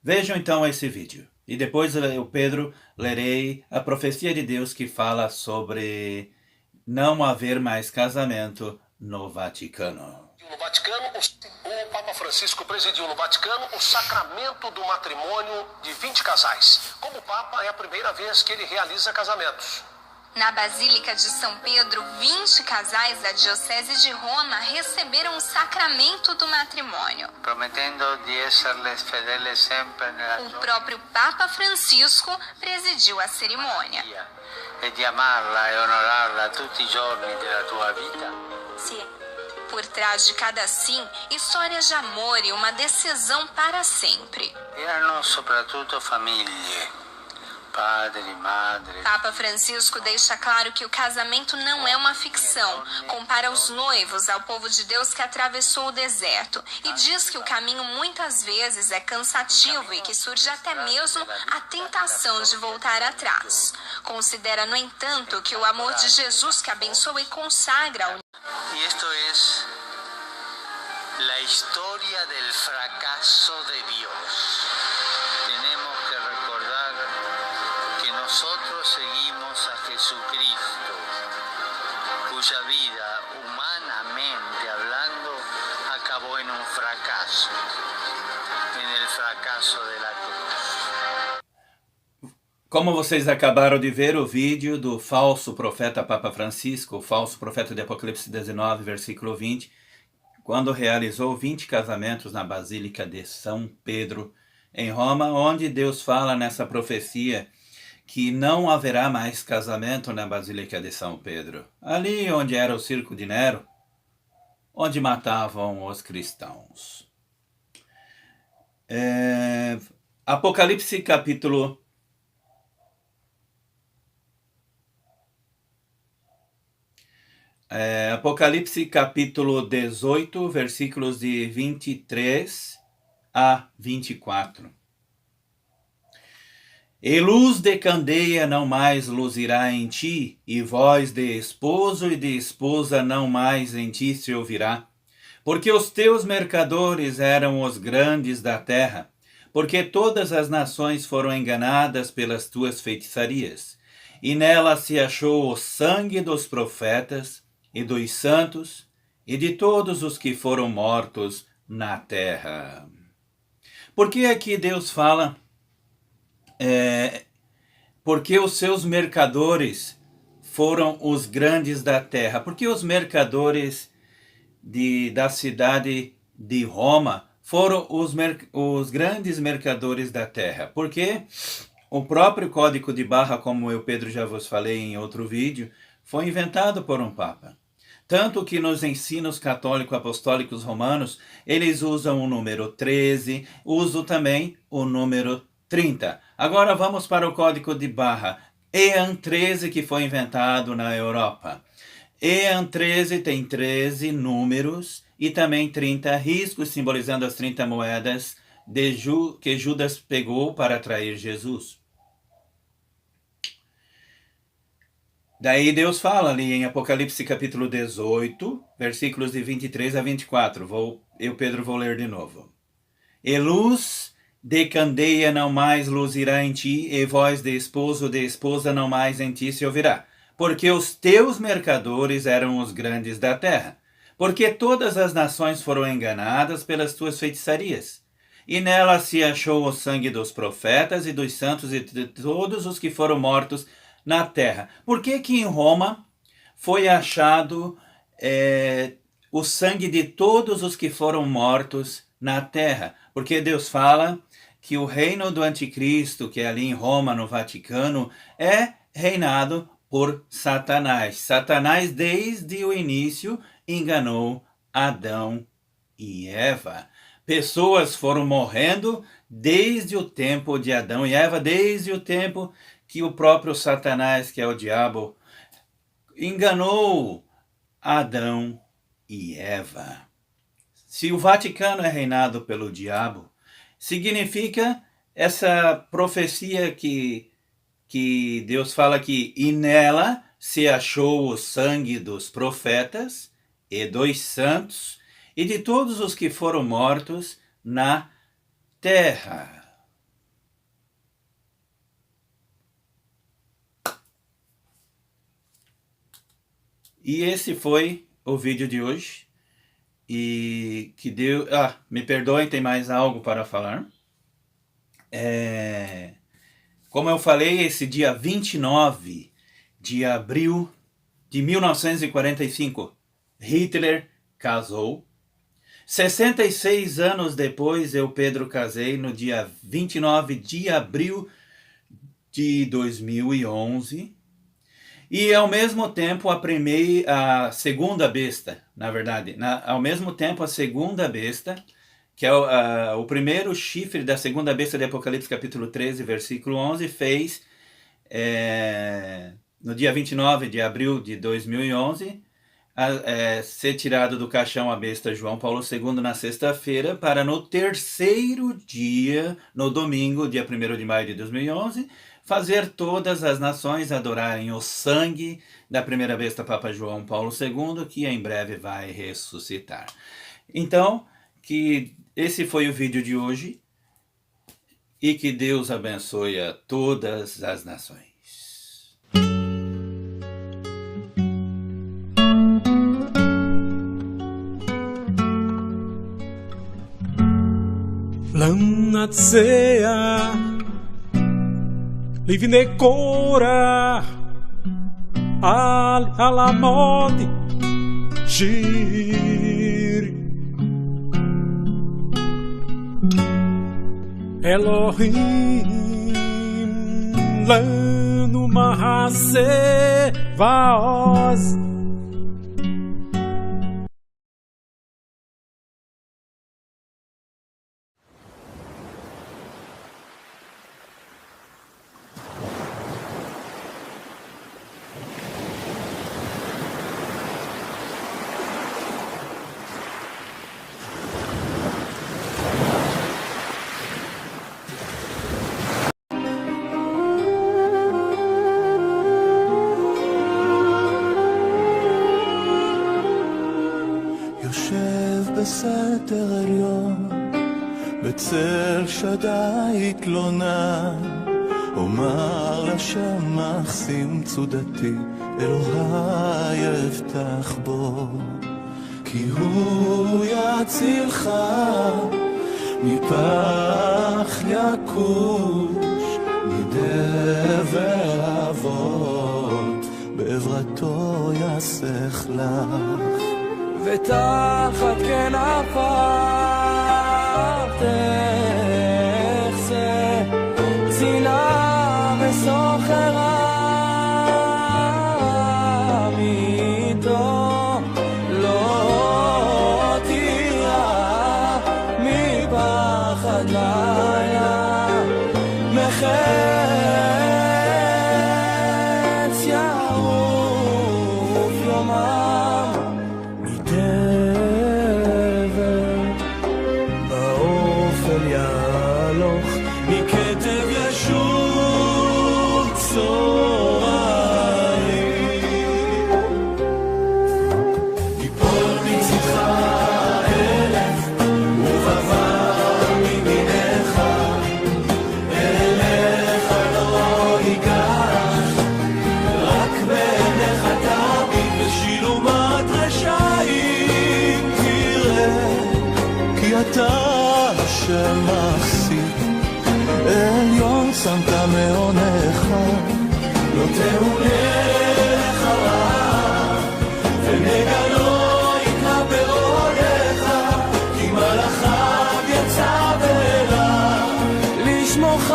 Vejam então esse vídeo. E depois eu, Pedro, lerei a profecia de Deus que fala sobre não haver mais casamento no Vaticano. No Vaticano, o Papa Francisco presidiu no Vaticano o sacramento do matrimônio de 20 casais. Como Papa, é a primeira vez que ele realiza casamentos. Na Basílica de São Pedro, 20 casais da Diocese de Roma receberam o sacramento do matrimônio. Prometendo de serles fideles sempre O próprio Papa Francisco presidiu a cerimônia. e di amarla e onorarla tutti i giorni della tua vita? Sim. Por trás de cada sim, histórias de amor e uma decisão para sempre. Erano soprattutto famiglie, padre, madre. Papa Francisco deixa claro que o casamento não é uma ficção. Compara os noivos ao povo de Deus que atravessou o deserto e diz que o caminho muitas vezes é cansativo e que surge até mesmo a tentação de voltar atrás. Considera, no entanto, que o amor de Jesus que abençoa e consagra o Y esto es la historia del fracaso de Dios. Tenemos que recordar que nosotros seguimos a Jesucristo, cuya vida, humanamente hablando, acabó en un fracaso, en el fracaso de la cruz. Como vocês acabaram de ver o vídeo do falso profeta Papa Francisco, o falso profeta de Apocalipse 19, versículo 20, quando realizou 20 casamentos na Basílica de São Pedro, em Roma, onde Deus fala nessa profecia que não haverá mais casamento na Basílica de São Pedro, ali onde era o circo de Nero, onde matavam os cristãos. Apocalipse capítulo 18, versículos de 23 a 24. E luz de candeia não mais luzirá em ti, e voz de esposo e de esposa não mais em ti se ouvirá. Porque os teus mercadores eram os grandes da terra, porque todas as nações foram enganadas pelas tuas feitiçarias. E nela se achou o sangue dos profetas, e dos santos, e de todos os que foram mortos na terra. Por que aqui Deus fala? Porque os seus mercadores foram os grandes da terra. Porque os mercadores da cidade de Roma foram os grandes mercadores da terra. Porque o próprio código de barra, como eu, Pedro, já vos falei em outro vídeo, foi inventado por um papa. Tanto que nos ensinos católico-apostólicos romanos, eles usam o número 13, usam também o número 30. Agora vamos para o código de barra. EAN 13, que foi inventado na Europa. EAN 13 tem 13 números e também 30 riscos, simbolizando as 30 moedas que Judas pegou para atrair Jesus. Daí Deus fala ali em Apocalipse capítulo 18, versículos de 23 a 24. Pedro, vou ler de novo. E luz de candeia não mais luzirá em ti, e voz de esposo de esposa não mais em ti se ouvirá. Porque os teus mercadores eram os grandes da terra. Porque todas as nações foram enganadas pelas tuas feitiçarias. E nela se achou o sangue dos profetas e dos santos e de todos os que foram mortos na terra. Por que que em Roma foi achado o sangue de todos os que foram mortos na terra? Porque Deus fala que o reino do anticristo, que é ali em Roma, no Vaticano, é reinado por Satanás. Satanás, desde o início, enganou Adão e Eva. Pessoas foram morrendo desde o tempo de Adão e Eva, desde o tempo que o próprio Satanás, que é o diabo, enganou Adão e Eva. Se o Vaticano é reinado pelo diabo, significa essa profecia que Deus fala que e nela se achou o sangue dos profetas e dos santos e de todos os que foram mortos na terra. E esse foi o vídeo de hoje. E que Deus... me perdoem, tem mais algo para falar. Como eu falei, esse dia 29 de abril de 1945, Hitler casou. 66 anos depois, eu, Pedro, casei no dia 29 de abril de 2011. E ao mesmo tempo a segunda besta, na verdade, ao mesmo tempo a segunda besta, que é o primeiro chifre da segunda besta de Apocalipse capítulo 13, versículo 11, fez no dia 29 de abril de 2011, ser tirado do caixão a besta João Paulo II na sexta-feira, para no terceiro dia, no domingo, dia 1º de maio de 2011, fazer todas as nações adorarem o sangue da primeira besta Papa João Paulo II, que em breve vai ressuscitar. Então, que esse foi o vídeo de hoje, e que Deus abençoe a todas as nações. Lanatsea livne cora alla morte giri Elohim lanu mahase vaoz בסתר עליון, בצל שדי התלונה, אומר לשם מחסים צודתי, אלוהי אבטח בו, כי הוא יצילך מפח יקוש, מדבר אבות, בעברתו יסך לך. ותחת כנפיו תחסה צינה וסוחרה מיתו לא תירא מפחד לילה מחץ יעוף יומם מכתב ישוב צוררים ייפול מצדך 1000 ובבר מימינך אליך לא ייגש רק בעיניך תביט בשילומת רשעים תראה כי אתה שמחסית עליון שמת מעונך לא תאונה לך רע ונגע לא יקרא בעודך כי מלאכיו יצא ואליו לשמוך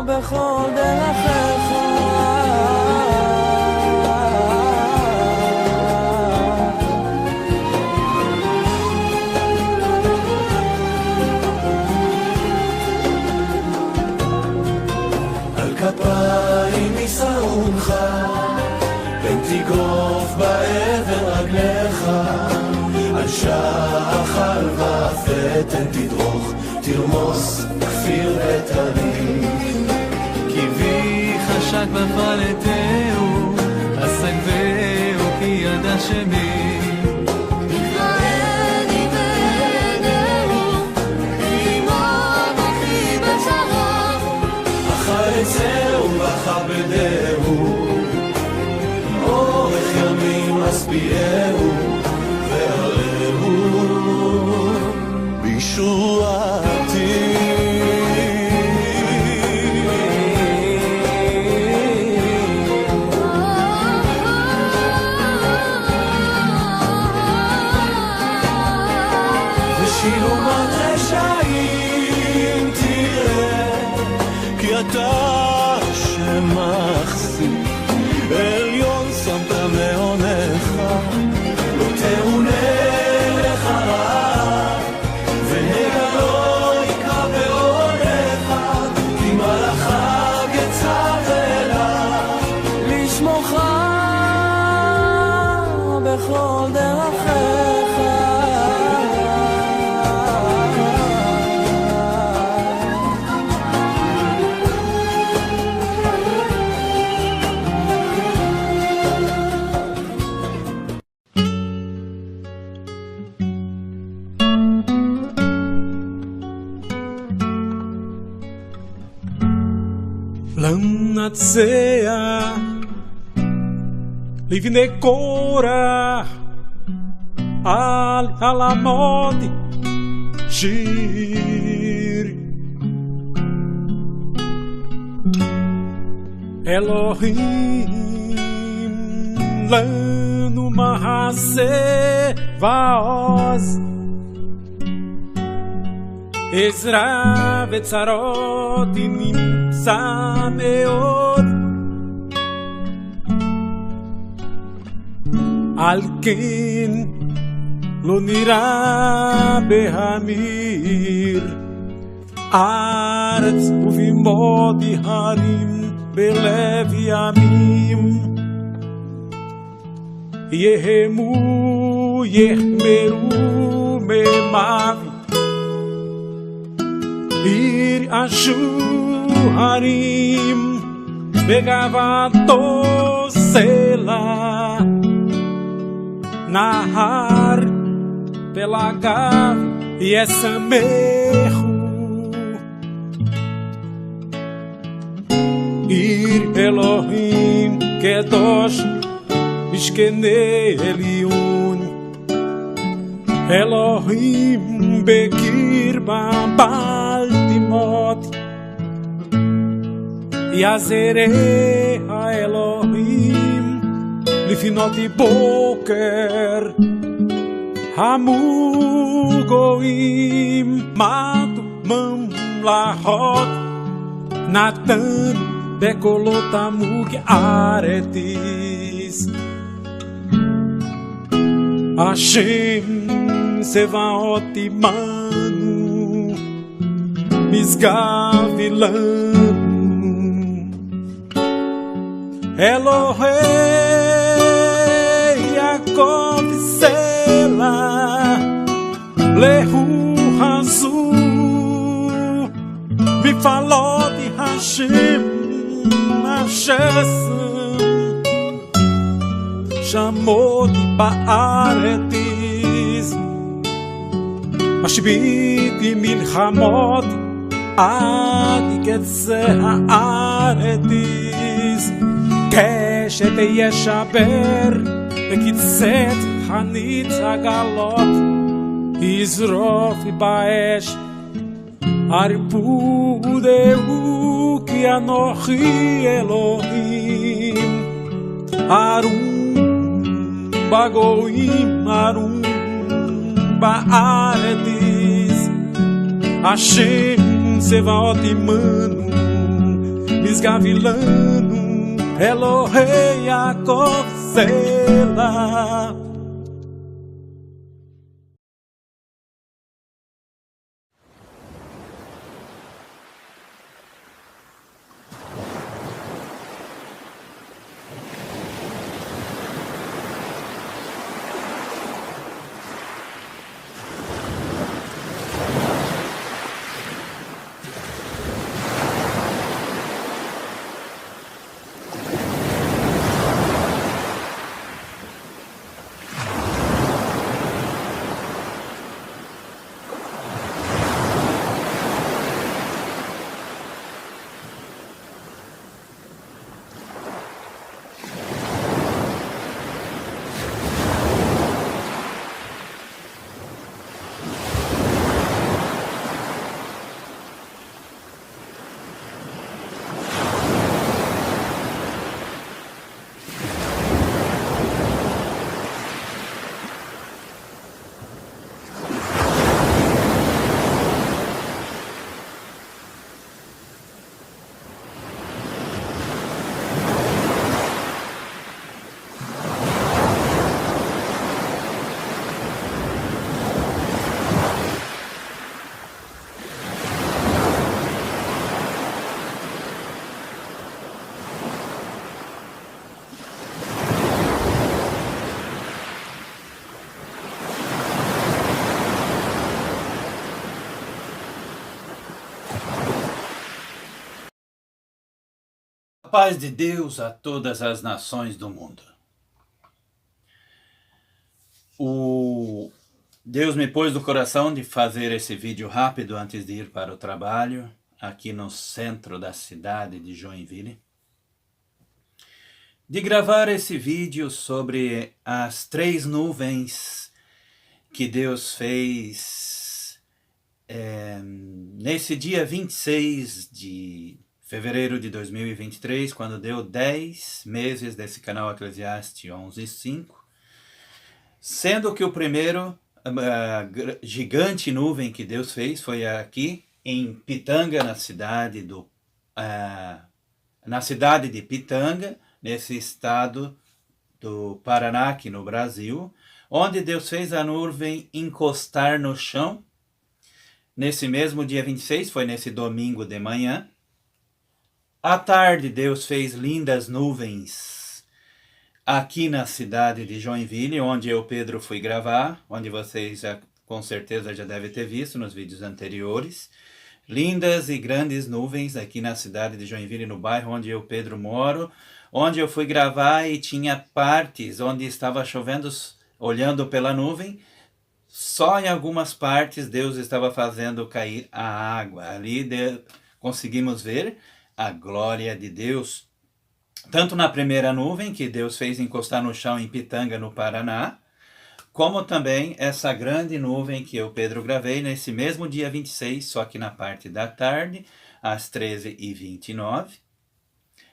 בכל דרכיך כפיים יסעונך פן תגרוף בעבר רגליך על שחל ופתן תדרוך תרמוס כפיר ותרים כי בי חשק בפלטהו עסקבהו כי ידע שמי חלצהו וכבדהו אורך ימים אספיהו והרהו בישועתי ושילומת רשעים תראה כי אתה שמחסית Lannatsea Livne Cora Al Alamodi Shir Elohim Lanu Mahase Vaoz Ezra Vetzarot Nimsa Meod Al Ken Lo Nira Behamir Aretz Uvimodi Harim Belev Yamim Yehemu Yehmeru Memav Ir Ashu Harim Begavato Sela Nahar Pelagav Yesamehu Ir Elohim Kedosh Mishkene Elion Elohim Bekir Baltimot Yazere Elohim Lifinot Boker Hamugoim Matu Mamlahot Natan Bekolotamuk Aretis Hashem Sevaot Imanu Misgavilanu Elohei Yaakov Sela Lehu Hazu Mifalot Hashem Hashesam Shamot Baaretis Mashbiti Milchamot Adi Ketze Haaretis Keshet Yeshaber Bekitzet Hanit Agalot Izrof Baesh Aripudeu Ki Anochi Elohim Arum Bagoim Arum Baaretis Hashem Sevaot Imanu Misgavilanu Elohei Yaakov Sela A paz de Deus a todas as nações do mundo. Deus me pôs no coração de fazer esse vídeo rápido antes de ir para o trabalho, aqui no centro da cidade de Joinville, de gravar esse vídeo sobre as 3 nuvens que Deus fez nesse dia 26 de fevereiro de 2023, quando deu 10 meses desse canal Eclesiastes 11:5, sendo que o primeiro gigante nuvem que Deus fez foi aqui em Pitanga, na cidade de Pitanga, nesse estado do Paraná, aqui no Brasil, onde Deus fez a nuvem encostar no chão. Nesse mesmo dia 26, foi nesse domingo de manhã. À tarde, Deus fez lindas nuvens aqui na cidade de Joinville, onde eu, Pedro, fui gravar, onde vocês com certeza já devem ter visto nos vídeos anteriores. Lindas e grandes nuvens aqui na cidade de Joinville, no bairro onde eu, Pedro, moro, onde eu fui gravar e tinha partes onde estava chovendo, olhando pela nuvem. Só em algumas partes Deus estava fazendo cair a água. Ali conseguimos ver a glória de Deus. Tanto na primeira nuvem, que Deus fez encostar no chão em Pitanga, no Paraná, como também essa grande nuvem que eu, Pedro, gravei nesse mesmo dia 26, só que na parte da tarde, às 13h29.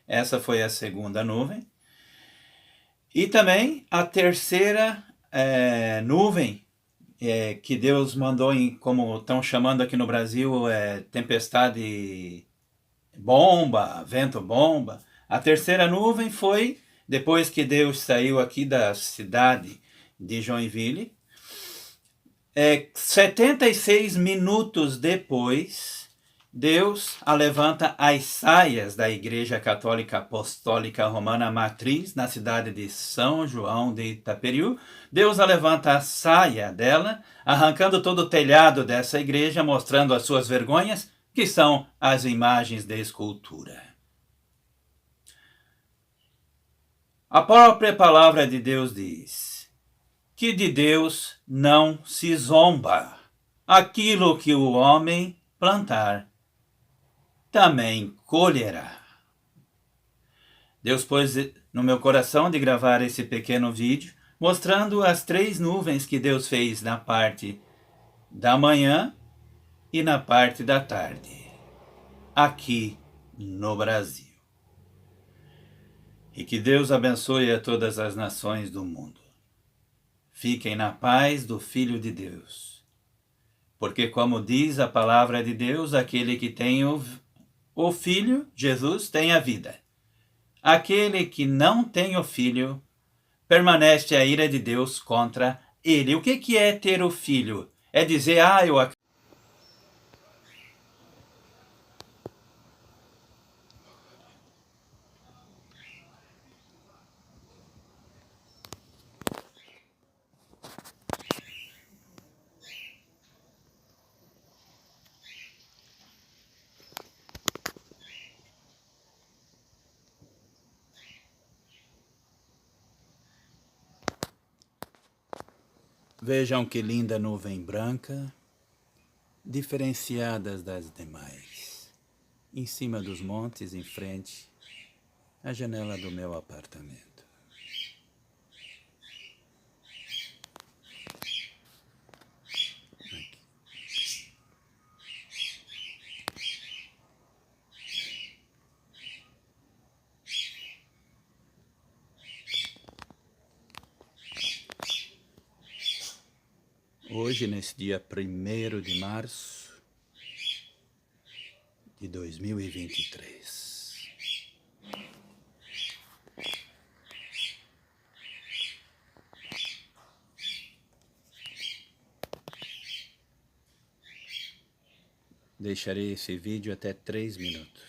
Essa foi a segunda nuvem. E também a terceira nuvem, que Deus mandou, como estão chamando aqui no Brasil, tempestade bomba, vento bomba. A terceira nuvem foi depois que Deus saiu aqui da cidade de Joinville. 76 minutos depois, Deus levanta as saias da Igreja Católica Apostólica Romana Matriz, na cidade de São João de Itaperiú. Deus levanta a saia dela, arrancando todo o telhado dessa igreja, mostrando as suas vergonhas, que são as imagens de escultura. A própria palavra de Deus diz que de Deus não se zomba. Aquilo que o homem plantar, também colherá. Deus pôs no meu coração de gravar esse pequeno vídeo, mostrando as 3 nuvens que Deus fez na parte da manhã e na parte da tarde, aqui no Brasil. E que Deus abençoe a todas as nações do mundo. Fiquem na paz do Filho de Deus. Porque, como diz a palavra de Deus, aquele que tem o Filho, Jesus, tem a vida. Aquele que não tem o Filho, permanece a ira de Deus contra ele. O que é ter o Filho? É dizer, eu acredito. Vejam que linda nuvem branca, diferenciadas das demais, em cima dos montes, em frente à janela do meu apartamento. Hoje, nesse dia 1º de março de 2023. Deixarei esse vídeo até 3 minutos.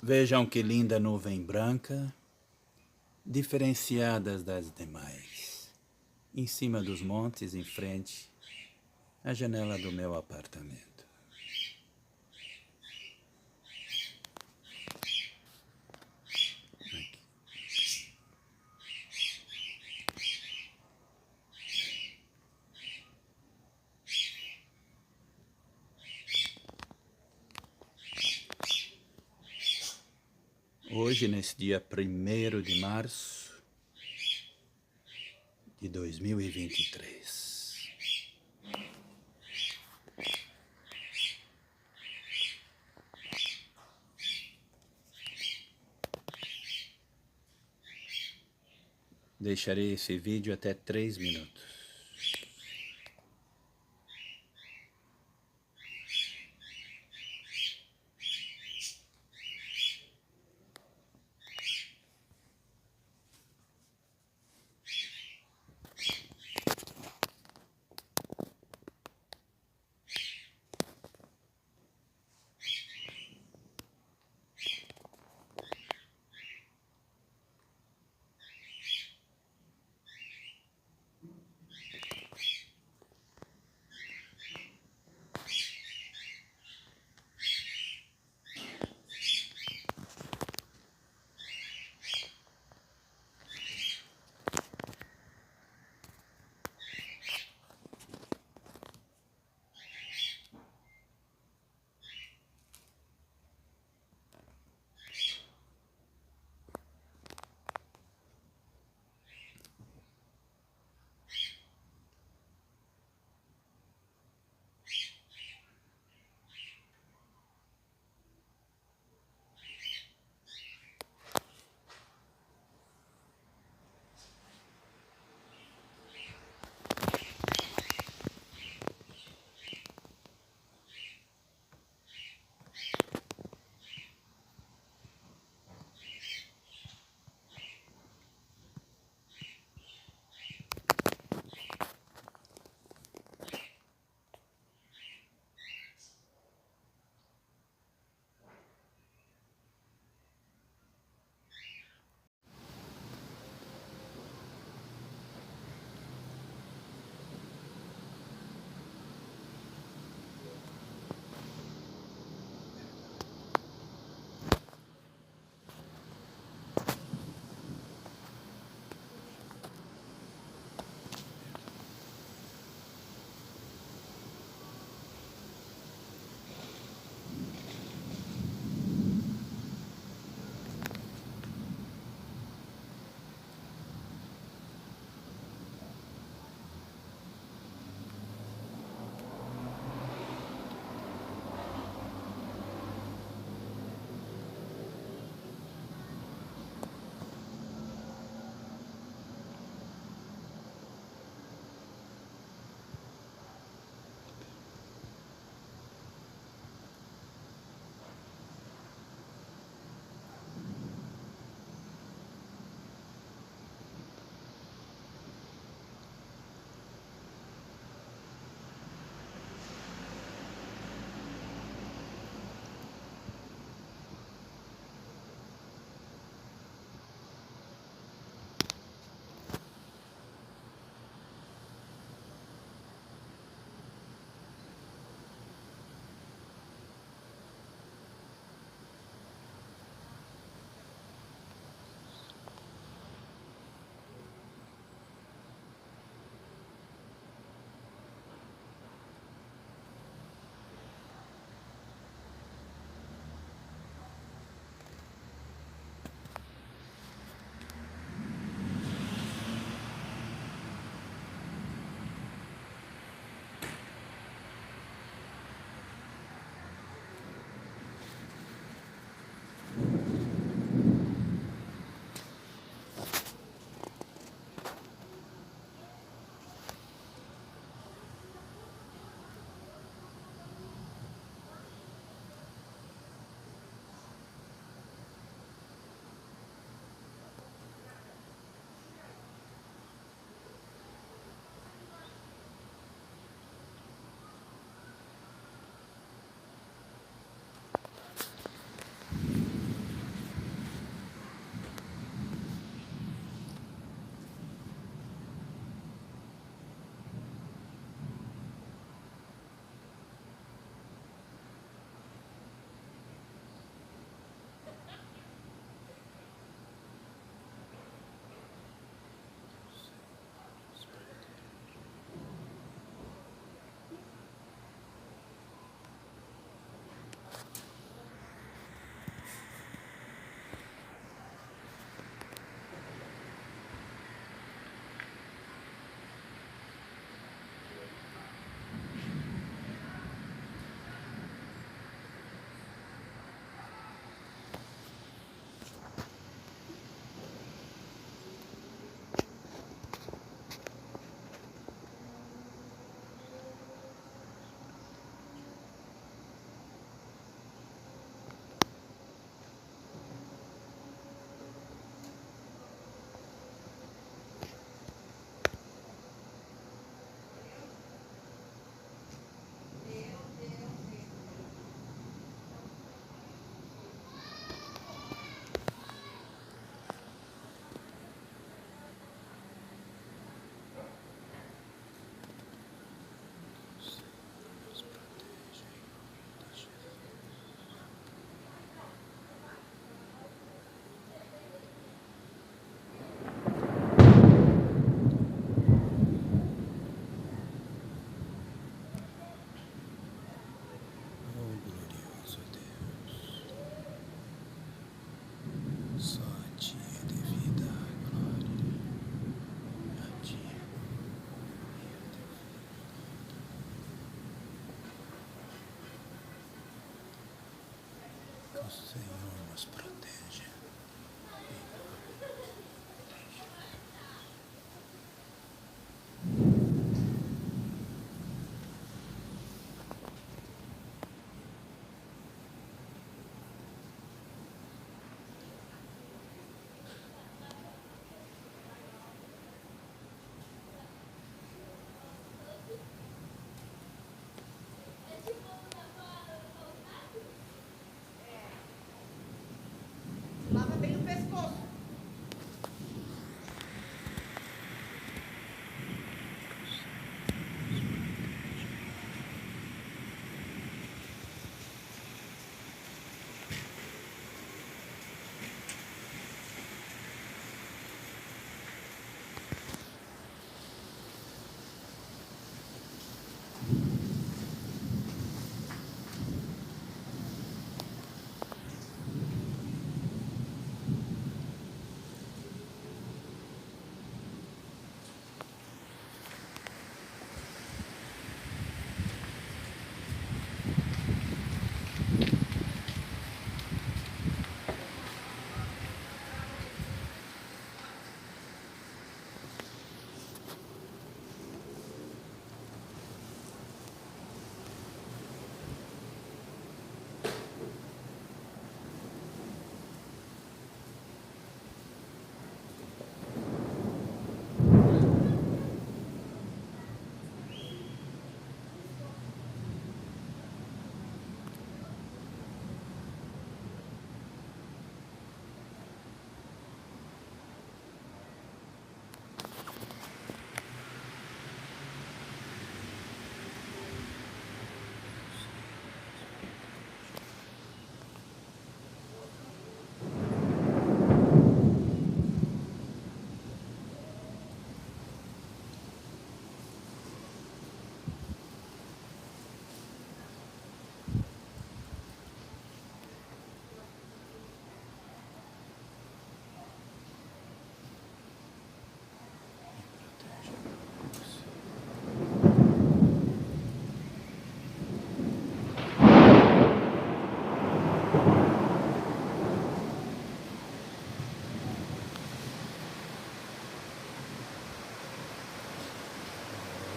Vejam que linda nuvem branca, diferenciadas das demais, em cima dos montes, em frente à janela do meu apartamento. Hoje, nesse dia 1º de março de 2023. Deixarei esse vídeo até 3 minutos.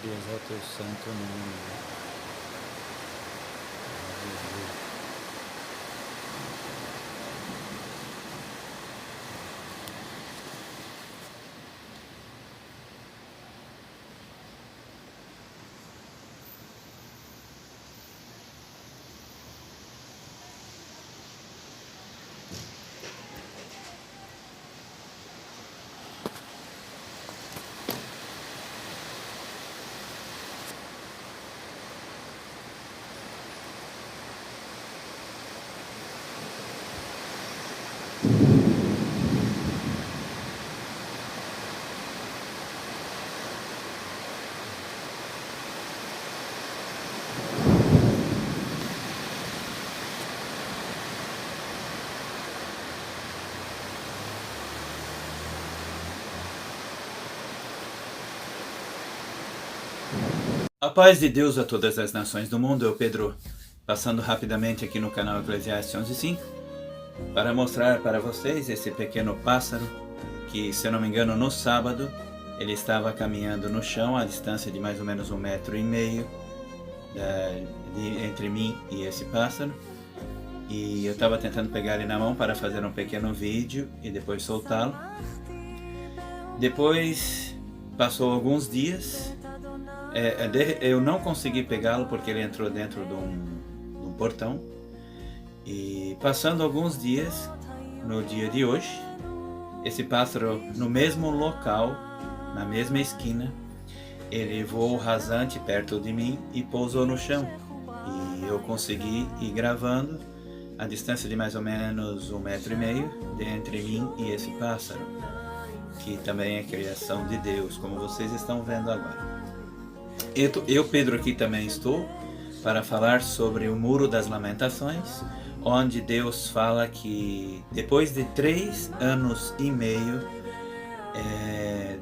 e exalta o santo nome. A paz de Deus a todas as nações do mundo. Eu, Pedro, passando rapidamente aqui no canal Eclesiastes 11.5 para mostrar para vocês esse pequeno pássaro que, se eu não me engano, no sábado ele estava caminhando no chão a distância de mais ou menos 1,5 metros entre mim e esse pássaro, e eu estava tentando pegar ele na mão para fazer um pequeno vídeo e depois soltá-lo. Depois passou alguns dias. Eu não consegui pegá-lo porque ele entrou dentro de um portão. E passando alguns dias, no dia de hoje, esse pássaro, no mesmo local, na mesma esquina, ele voou rasante perto de mim e pousou no chão. E eu consegui ir gravando a distância de mais ou menos 1,5 metros entre mim e esse pássaro, que também é criação de Deus, como vocês estão vendo agora. Eu, Pedro, aqui também estou para falar sobre o Muro das Lamentações, onde Deus fala que depois de 3 anos e meio,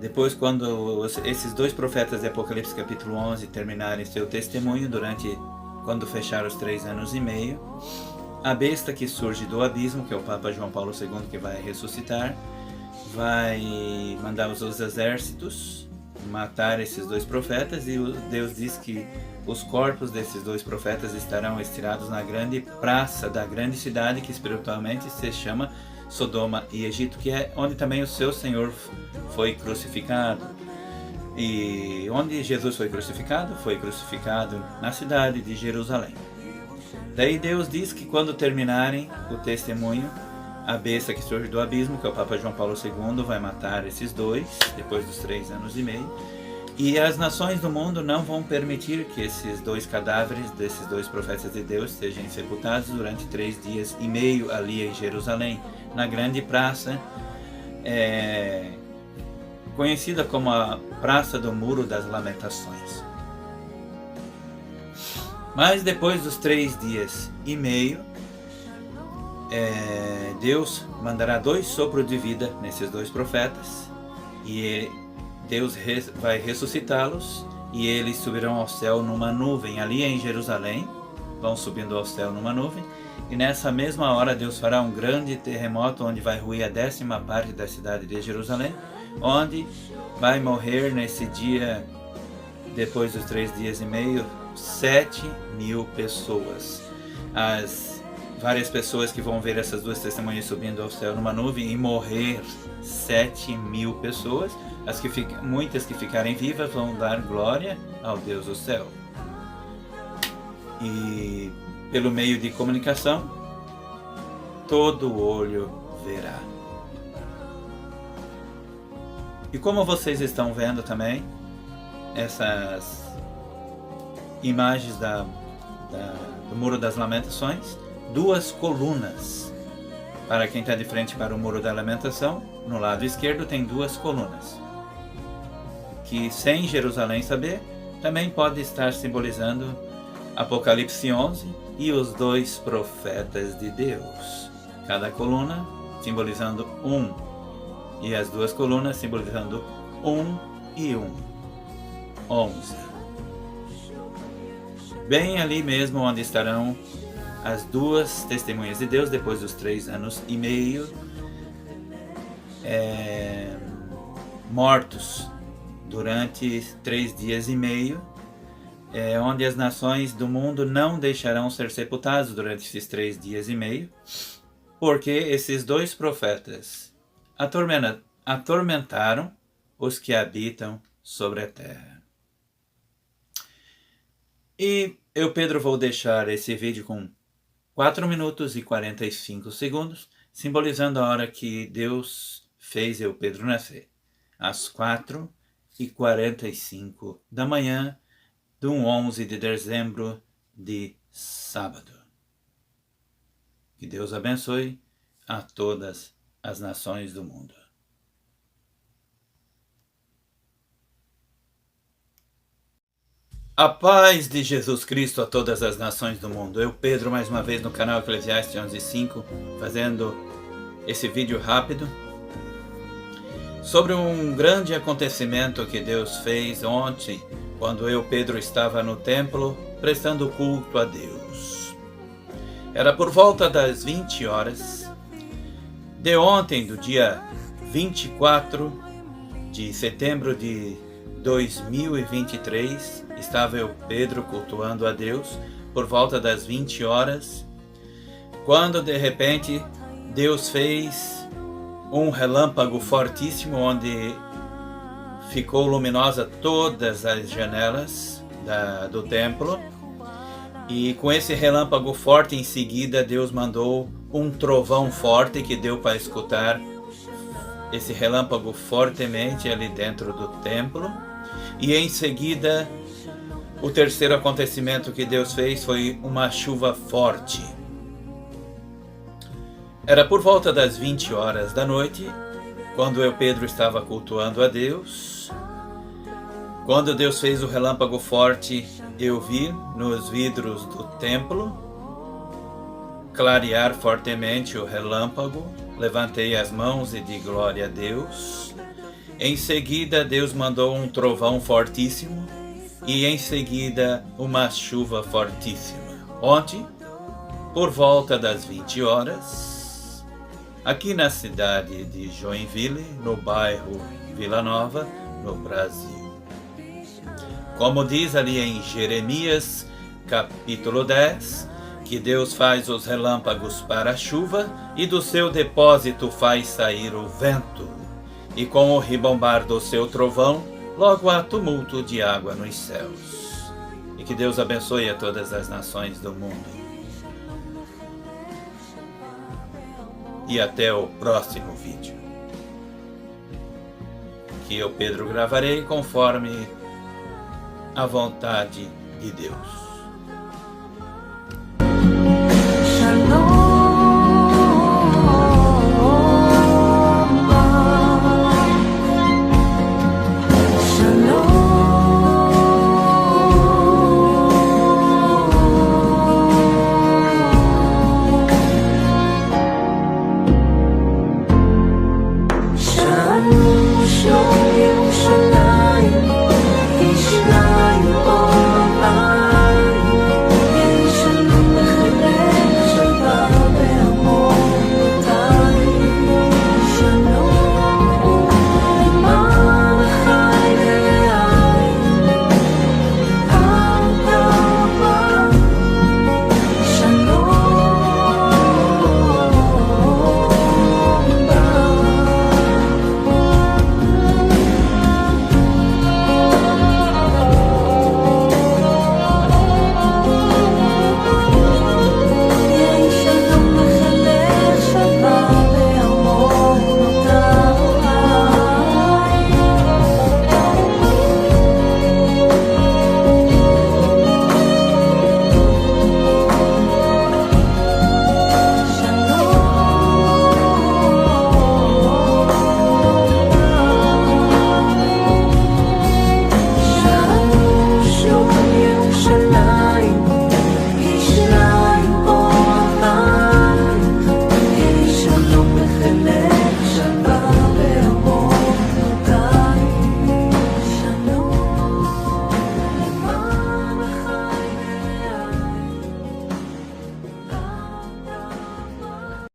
depois quando esses 2 profetas de Apocalipse capítulo 11 terminarem seu testemunho, quando fechar os 3 anos e meio, a besta que surge do abismo, que é o Papa João Paulo II, que vai ressuscitar, vai mandar os seus exércitos matar esses 2 profetas, e Deus diz que os corpos desses 2 profetas estarão estirados na grande praça da grande cidade, que espiritualmente se chama Sodoma e Egito, que é onde também o seu Senhor foi crucificado. E onde Jesus foi crucificado na cidade de Jerusalém. Daí Deus diz que quando terminarem o testemunho, a besta que surge do abismo, que é o Papa João Paulo II, vai matar esses 2, depois dos 3 anos e meio. E as nações do mundo não vão permitir que esses 2 cadáveres desses 2 profetas de Deus sejam sepultados durante 3 dias e meio ali em Jerusalém, na grande praça, conhecida como a Praça do Muro das Lamentações. Mas depois dos 3 dias e meio, Deus mandará 2 sopros de vida nesses 2 profetas, e Deus vai ressuscitá-los, e eles subirão ao céu numa nuvem ali em Jerusalém, vão subindo ao céu numa nuvem, e nessa mesma hora Deus fará um grande terremoto onde vai ruir a 10ª parte da cidade de Jerusalém, onde vai morrer nesse dia, depois dos 3 dias e meio, 7.000 pessoas. As várias pessoas que vão ver essas 2 testemunhas subindo ao céu numa nuvem e morrer, 7.000 pessoas. Muitas que ficarem vivas vão dar glória ao Deus do céu. E pelo meio de comunicação, todo olho verá. E como vocês estão vendo também, essas imagens do Muro das Lamentações, 2 colunas. Para quem está de frente para o Muro da Lamentação, no lado esquerdo tem 2 colunas, que sem Jerusalém saber, também pode estar simbolizando Apocalipse 11 e os 2 profetas de Deus. Cada coluna simbolizando 1, e as 2 colunas simbolizando 1 e 1, 11. Bem ali mesmo onde estarão as 2 testemunhas de Deus depois dos 3 anos e meio, mortos durante 3 dias e meio, onde as nações do mundo não deixarão ser sepultadas durante esses 3 dias e meio, porque esses 2 profetas atormentaram os que habitam sobre a terra. E eu, Pedro, vou deixar esse vídeo com 4 minutos e 45 segundos, simbolizando a hora que Deus fez eu, Pedro, nascer. Às 4h45 da manhã, do 11 de dezembro, de sábado. Que Deus abençoe a todas as nações do mundo. A paz de Jesus Cristo a todas as nações do mundo. Eu, Pedro, mais uma vez no canal Eclesiastes 11:5, fazendo esse vídeo rápido sobre um grande acontecimento que Deus fez ontem, quando eu, Pedro, estava no templo prestando culto a Deus. Era por volta das 20 horas de ontem, do dia 24 de setembro de 2023, estava eu, Pedro, cultuando a Deus por volta das 20 horas, quando de repente Deus fez um relâmpago fortíssimo, onde ficou luminosa todas as janelas do templo, e com esse relâmpago forte, em seguida Deus mandou um trovão forte que deu para escutar esse relâmpago fortemente ali dentro do templo. E em seguida, o terceiro acontecimento que Deus fez foi uma chuva forte. Era por volta das 20 horas da noite, quando eu, Pedro, estava cultuando a Deus. Quando Deus fez o relâmpago forte, eu vi nos vidros do templo clarear fortemente o relâmpago. Levantei as mãos e dei glória a Deus. Em seguida, Deus mandou um trovão fortíssimo e em seguida uma chuva fortíssima. Ontem, por volta das 20 horas, aqui na cidade de Joinville, no bairro Vila Nova, no Brasil. Como diz ali em Jeremias, capítulo 10, que Deus faz os relâmpagos para a chuva e do seu depósito faz sair o vento. E com o ribombar do seu trovão, logo há tumulto de água nos céus. E que Deus abençoe a todas as nações do mundo. E até o próximo vídeo, que eu, Pedro, gravarei conforme a vontade de Deus.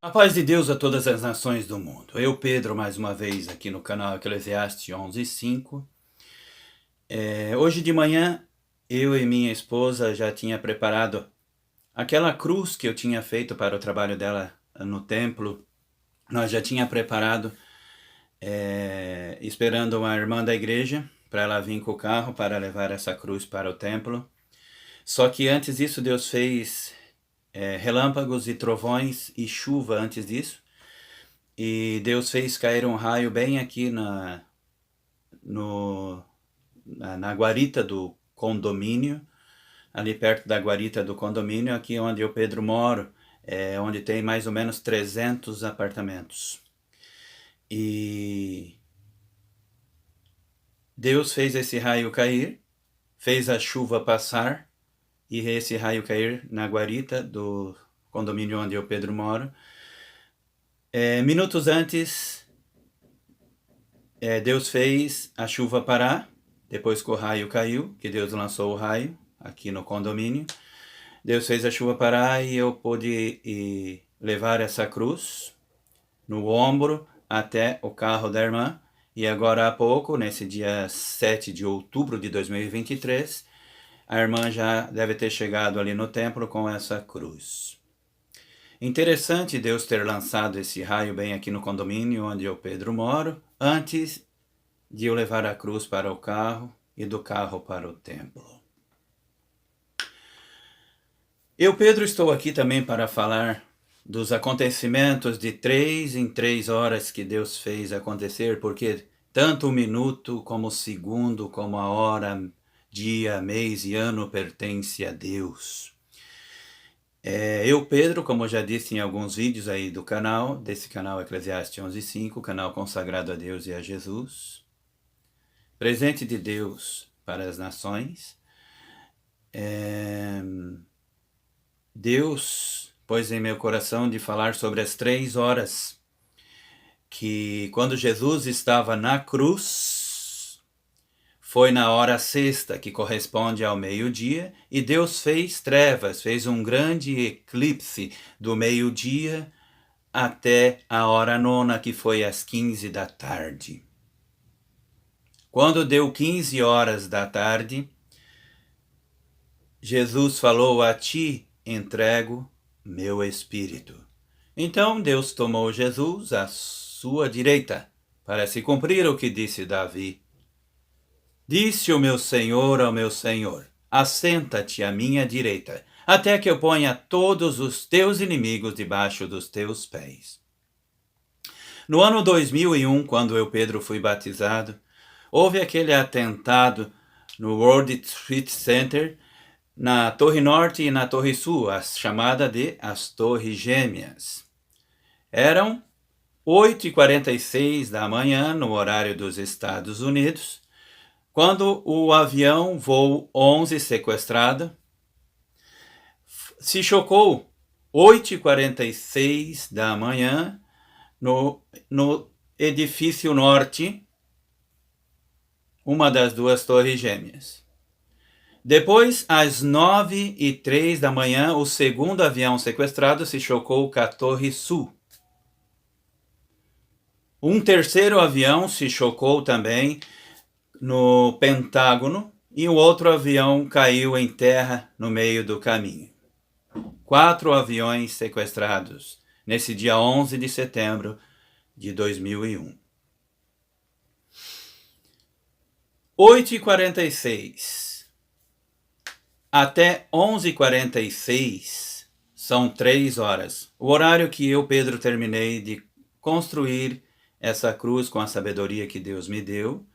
A paz de Deus a todas as nações do mundo. Eu, Pedro, mais uma vez aqui no canal Eclesiastes 11:5, Hoje de manhã, eu e minha esposa já tinha preparado aquela cruz que eu tinha feito para o trabalho dela no templo. Nós já tinha preparado, esperando uma irmã da igreja para ela vir com o carro para levar essa cruz para o templo. Só que antes disso, Deus fez relâmpagos e trovões e chuva antes disso. E Deus fez cair um raio bem aqui na guarita do condomínio, ali perto da guarita do condomínio, aqui onde eu, Pedro, moro, onde tem mais ou menos 300 apartamentos. E Deus fez esse raio cair, fez a chuva passar, e esse raio cair na guarita do condomínio onde eu, Pedro, moro. Minutos antes, Deus fez a chuva parar, depois que o raio caiu, que Deus lançou o raio aqui no condomínio. Deus fez a chuva parar e eu pude levar essa cruz no ombro até o carro da irmã. E agora há pouco, nesse dia 7 de outubro de 2023, a irmã já deve ter chegado ali no templo com essa cruz. Interessante Deus ter lançado esse raio bem aqui no condomínio onde eu, Pedro, moro, antes de eu levar a cruz para o carro e do carro para o templo. Eu, Pedro, estou aqui também para falar dos acontecimentos de 3 em 3 horas que Deus fez acontecer, porque tanto o minuto como o segundo, como a hora, dia, mês e ano pertence a Deus. Eu, Pedro, como já disse em alguns vídeos aí do canal, desse canal Eclesiastes 11.5, canal consagrado a Deus e a Jesus, presente de Deus para as nações, Deus pôs em meu coração de falar sobre as 3 horas, que quando Jesus estava na cruz, foi na hora sexta, que corresponde ao meio-dia, e Deus fez trevas, fez um grande eclipse do meio-dia até a hora 9, que foi às 15 da tarde. Quando deu 15 horas da tarde, Jesus falou: a ti entrego meu espírito. Então Deus tomou Jesus à sua direita, para se cumprir o que disse Davi. Disse o meu Senhor ao meu Senhor: assenta-te à minha direita, até que eu ponha todos os teus inimigos debaixo dos teus pés. No ano 2001, quando eu, Pedro, fui batizado, houve aquele atentado no World Trade Center, na Torre Norte e na Torre Sul, chamada de as Torres Gêmeas. Eram 8h46 da manhã, no horário dos Estados Unidos, quando o avião voo 11 sequestrado se chocou 8h46 da manhã no edifício norte, uma das 2 torres gêmeas. Depois, às 9h03 da manhã, o segundo avião sequestrado se chocou com a Torre Sul. Um terceiro avião se chocou também no Pentágono e o outro avião caiu em terra no meio do caminho. 4 aviões sequestrados nesse dia 11 de setembro de 2001. 8h46 até 11h46 são 3 horas. O horário que eu, Pedro, terminei de construir essa cruz com a sabedoria que Deus me deu.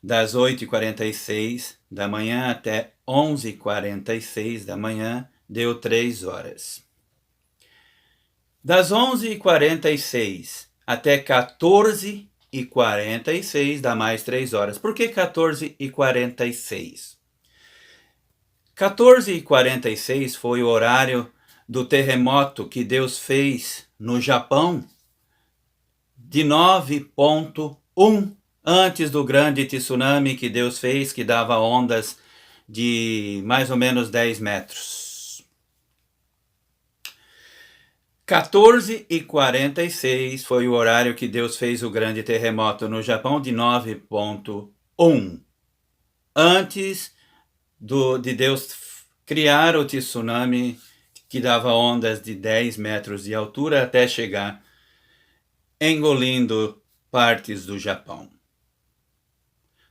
Das 8h46 da manhã até 11h46 da manhã, deu 3 horas. Das 11h46 até 14h46 dá mais 3 horas. Por que 14h46? 14h46 foi o horário do terremoto que Deus fez no Japão, de 9.1, antes do grande tsunami que Deus fez, que dava ondas de mais ou menos 10 metros. 14h46 foi o horário que Deus fez o grande terremoto no Japão, de 9.1, antes de Deus criar o tsunami que dava ondas de 10 metros de altura até chegar engolindo partes do Japão.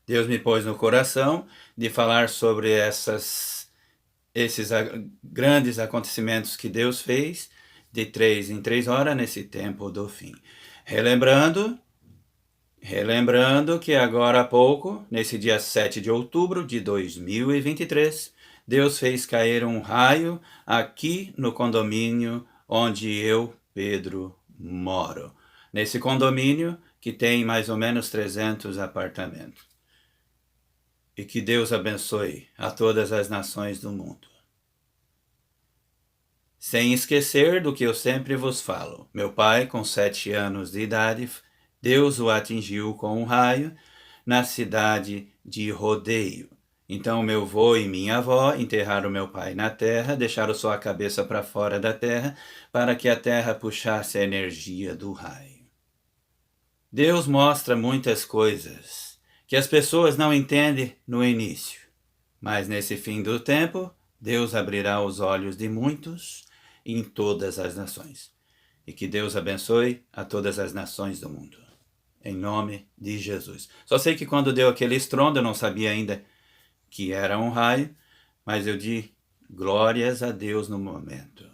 Deus me pôs no coração de falar sobre esses grandes acontecimentos que Deus fez de 3 em 3 horas nesse tempo do fim. Relembrando que agora há pouco, nesse dia 7 de outubro de 2023, Deus fez cair um raio aqui no condomínio onde eu, Pedro, moro. Nesse condomínio que tem mais ou menos 300 apartamentos. E que Deus abençoe a todas as nações do mundo. Sem esquecer do que eu sempre vos falo. Meu pai, com 7 anos de idade, Deus o atingiu com um raio na cidade de Rodeio. Então meu avô e minha avó enterraram meu pai na terra, deixaram sua cabeça para fora da terra, para que a terra puxasse a energia do raio. Deus mostra muitas coisas que as pessoas não entendem no início, mas nesse fim do tempo, Deus abrirá os olhos de muitos em todas as nações. E que Deus abençoe a todas as nações do mundo. Em nome de Jesus. Só sei que quando deu aquele estrondo, eu não sabia ainda que era um raio, mas eu disse glórias a Deus no momento.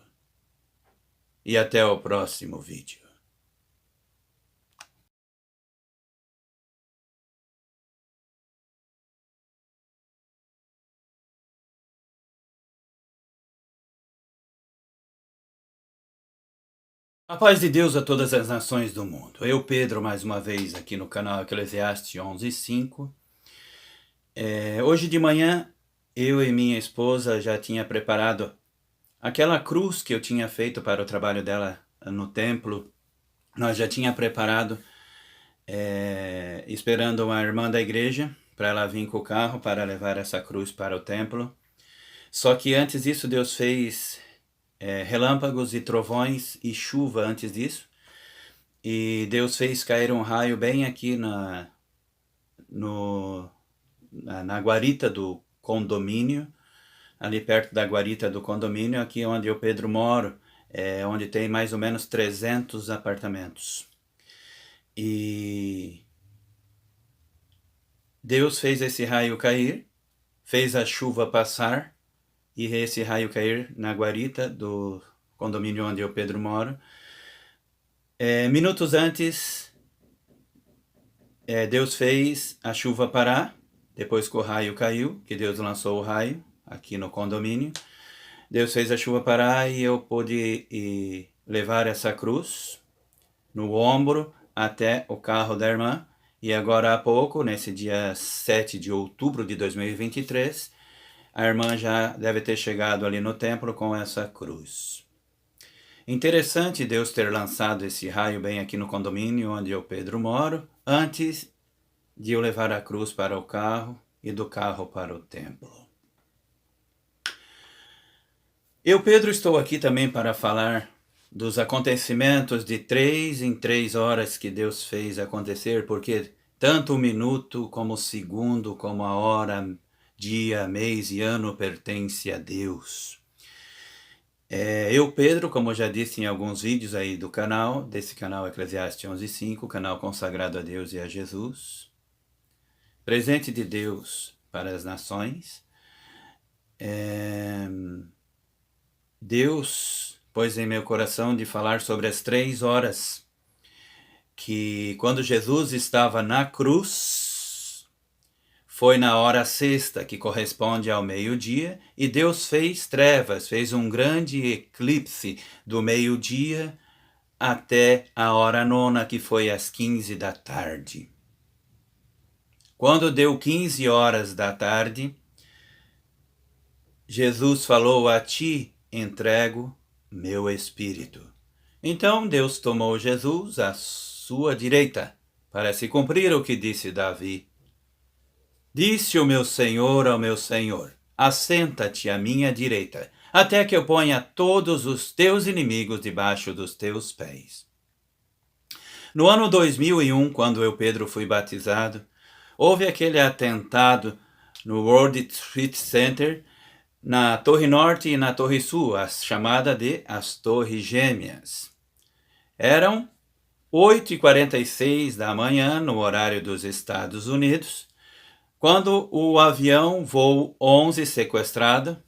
E até o próximo vídeo. A paz de Deus a todas as nações do mundo. Eu, Pedro, mais uma vez aqui no canal Eclesiastes 11:5. Hoje de manhã, eu e minha esposa já tinha preparado aquela cruz que eu tinha feito para o trabalho dela no templo. Nós já tinha preparado, esperando uma irmã da igreja, para ela vir com o carro para levar essa cruz para o templo. Só que antes disso, Deus fez relâmpagos e trovões e chuva antes disso. E Deus fez cair um raio bem aqui na guarita do condomínio, ali perto da guarita do condomínio, aqui onde eu, Pedro, moro, onde tem mais ou menos 300 apartamentos. E Deus fez esse raio cair, fez a chuva passar, e esse raio cair na guarita do condomínio onde eu, Pedro, moro. Minutos antes, Deus fez a chuva parar, depois que o raio caiu, que Deus lançou o raio aqui no condomínio. Deus fez a chuva parar e eu pude levar essa cruz no ombro até o carro da irmã. E agora há pouco, nesse dia 7 de outubro de 2023, a irmã já deve ter chegado ali no templo com essa cruz. Interessante Deus ter lançado esse raio bem aqui no condomínio onde eu, Pedro, moro, antes de eu levar a cruz para o carro e do carro para o templo. Eu, Pedro, estou aqui também para falar dos acontecimentos de 3 em 3 horas que Deus fez acontecer, porque tanto o minuto como o segundo, como a hora, dia, mês e ano pertence a Deus. Eu, Pedro, como já disse em alguns vídeos aí do canal, desse canal Eclesiastes 11:5, canal consagrado a Deus e a Jesus, presente de Deus para as nações, Deus pôs em meu coração de falar sobre as 3 horas que quando Jesus estava na cruz, foi na hora sexta, que corresponde ao meio-dia, e Deus fez trevas, fez um grande eclipse do meio-dia até a hora nona, que foi às 15 da tarde. Quando deu 15 horas da tarde, Jesus falou: a ti entrego meu espírito. Então Deus tomou Jesus à sua direita, para se cumprir o que disse Davi. Disse o meu Senhor ao meu Senhor: assenta-te à minha direita, até que eu ponha todos os teus inimigos debaixo dos teus pés. No ano 2001, quando eu, Pedro, fui batizado, houve aquele atentado no World Trade Center, na Torre Norte e na Torre Sul, a chamada de as Torres Gêmeas. Eram 8h46 da manhã, no horário dos Estados Unidos, quando o avião voo 11 sequestrado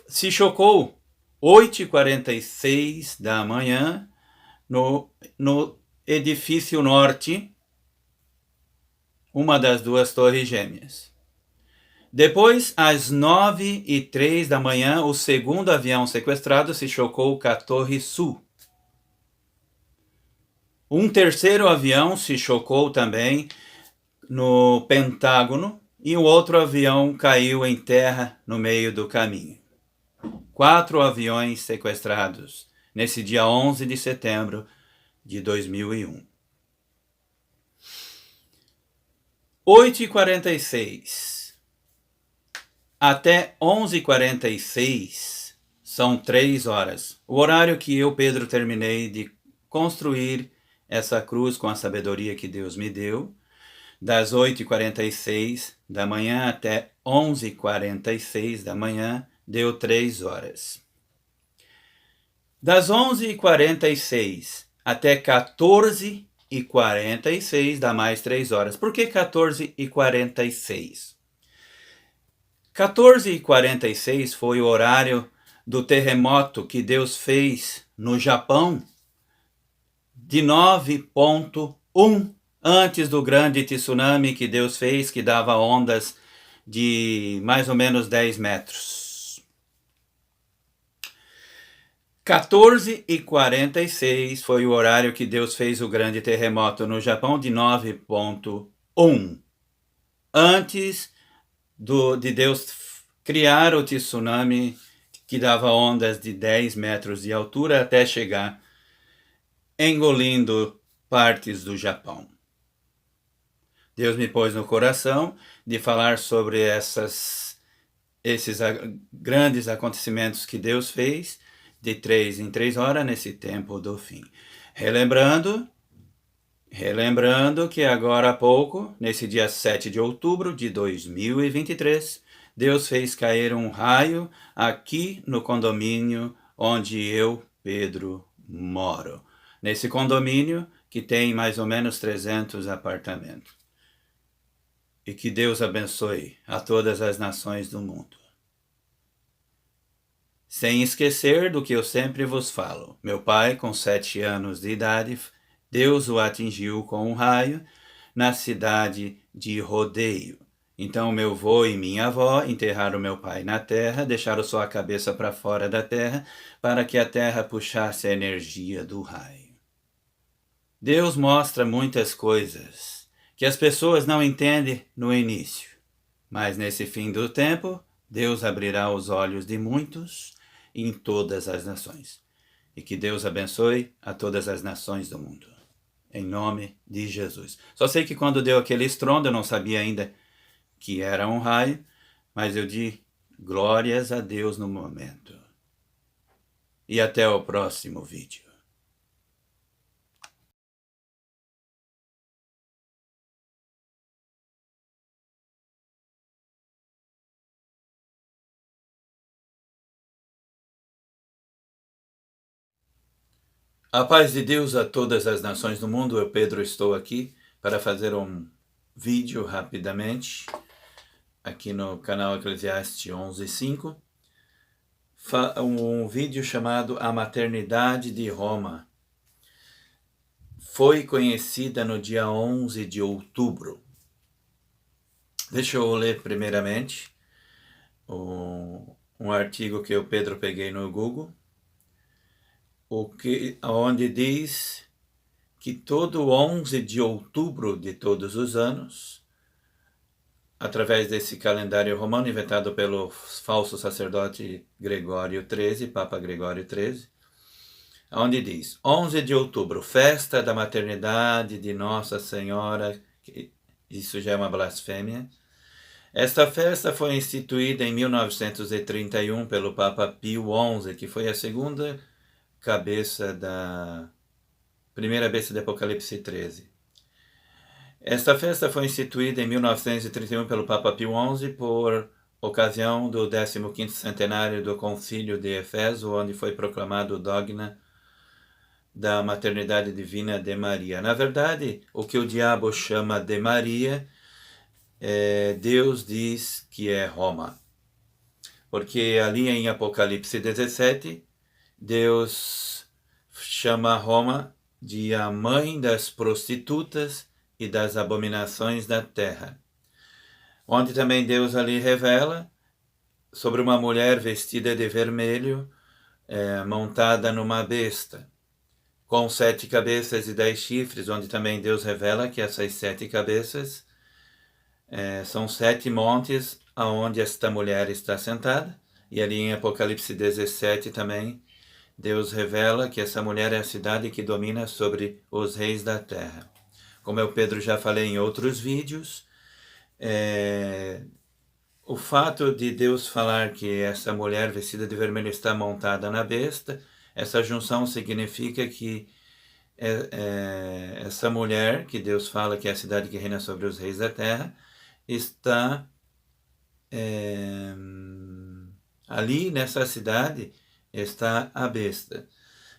se chocou 8h46 da manhã no edifício norte, uma das duas torres gêmeas. Depois, às 9h03 da manhã, o segundo avião sequestrado se chocou com a Torre Sul. Um terceiro avião se chocou também no Pentágono e o outro avião caiu em terra no meio do caminho. 4 aviões sequestrados nesse dia 11 de setembro de 2001. 8h46 até 11h46 são 3 horas. O horário que eu, Pedro, terminei de construir essa cruz com a sabedoria que Deus me deu, das 8h46 da manhã até 11h46 da manhã, deu 3 horas. Das 11h46 até 14h46 dá mais 3 horas. Por que 14h46? 14h46 foi o horário do terremoto que Deus fez no Japão, de 9.1, antes do grande tsunami que Deus fez, que dava ondas de mais ou menos 10 metros. 14h46 foi o horário que Deus fez o grande terremoto no Japão, de 9.1, antes de Deus criar o tsunami que dava ondas de 10 metros de altura até chegar engolindo partes do Japão. Deus me pôs no coração de falar sobre esses grandes acontecimentos que Deus fez de 3 em 3 horas nesse tempo do fim. Relembrando que agora há pouco, nesse dia 7 de outubro de 2023, Deus fez cair um raio aqui no condomínio onde eu, Pedro, moro. Nesse condomínio que tem mais ou menos 300 apartamentos. E que Deus abençoe a todas as nações do mundo. Sem esquecer do que eu sempre vos falo. Meu pai, com 7 anos de idade, Deus o atingiu com um raio na cidade de Rodeio. Então meu avô e minha avó enterraram meu pai na terra, deixaram sua cabeça para fora da terra, para que a terra puxasse a energia do raio. Deus mostra muitas coisas que as pessoas não entendem no início, mas nesse fim do tempo, Deus abrirá os olhos de muitos em todas as nações. E que Deus abençoe a todas as nações do mundo. Em nome de Jesus. Só sei que quando deu aquele estrondo, eu não sabia ainda que era um raio, mas eu disse glórias a Deus no momento. E até o próximo vídeo. A paz de Deus a todas as nações do mundo. Eu, Pedro, estou aqui para fazer um vídeo rapidamente, aqui no canal Eclesiastes 11.5, um vídeo chamado A Maternidade de Roma. Foi conhecida no dia 11 de outubro. Deixa eu ler primeiramente um artigo que eu, Pedro, peguei no Google, onde diz que todo 11 de outubro de todos os anos, através desse calendário romano inventado pelo falso sacerdote Gregório XIII, Papa Gregório XIII, onde diz 11 de outubro, festa da maternidade de Nossa Senhora, isso já é uma blasfêmia. Esta festa foi instituída em 1931 pelo Papa Pio XI, que foi a primeira besta de Apocalipse 13. Esta festa foi instituída em 1931 pelo Papa Pio XI por ocasião do 15º centenário do Concílio de Éfeso, onde foi proclamado o dogma da maternidade divina de Maria. Na verdade, o que o diabo chama de Maria, Deus diz que é Roma. Porque ali em Apocalipse 17, Deus chama Roma de a mãe das prostitutas e das abominações da terra. Onde também Deus ali revela sobre uma mulher vestida de vermelho, montada numa besta, com 7 cabeças e 10 chifres, onde também Deus revela que essas 7 cabeças são 7 montes aonde esta mulher está sentada. E ali em Apocalipse 17 também, Deus revela que essa mulher é a cidade que domina sobre os reis da terra. Como eu, Pedro, já falei em outros vídeos, o fato de Deus falar que essa mulher vestida de vermelho está montada na besta, essa junção significa que essa mulher, que Deus fala que é a cidade que reina sobre os reis da terra, está ali nessa cidade, está a besta,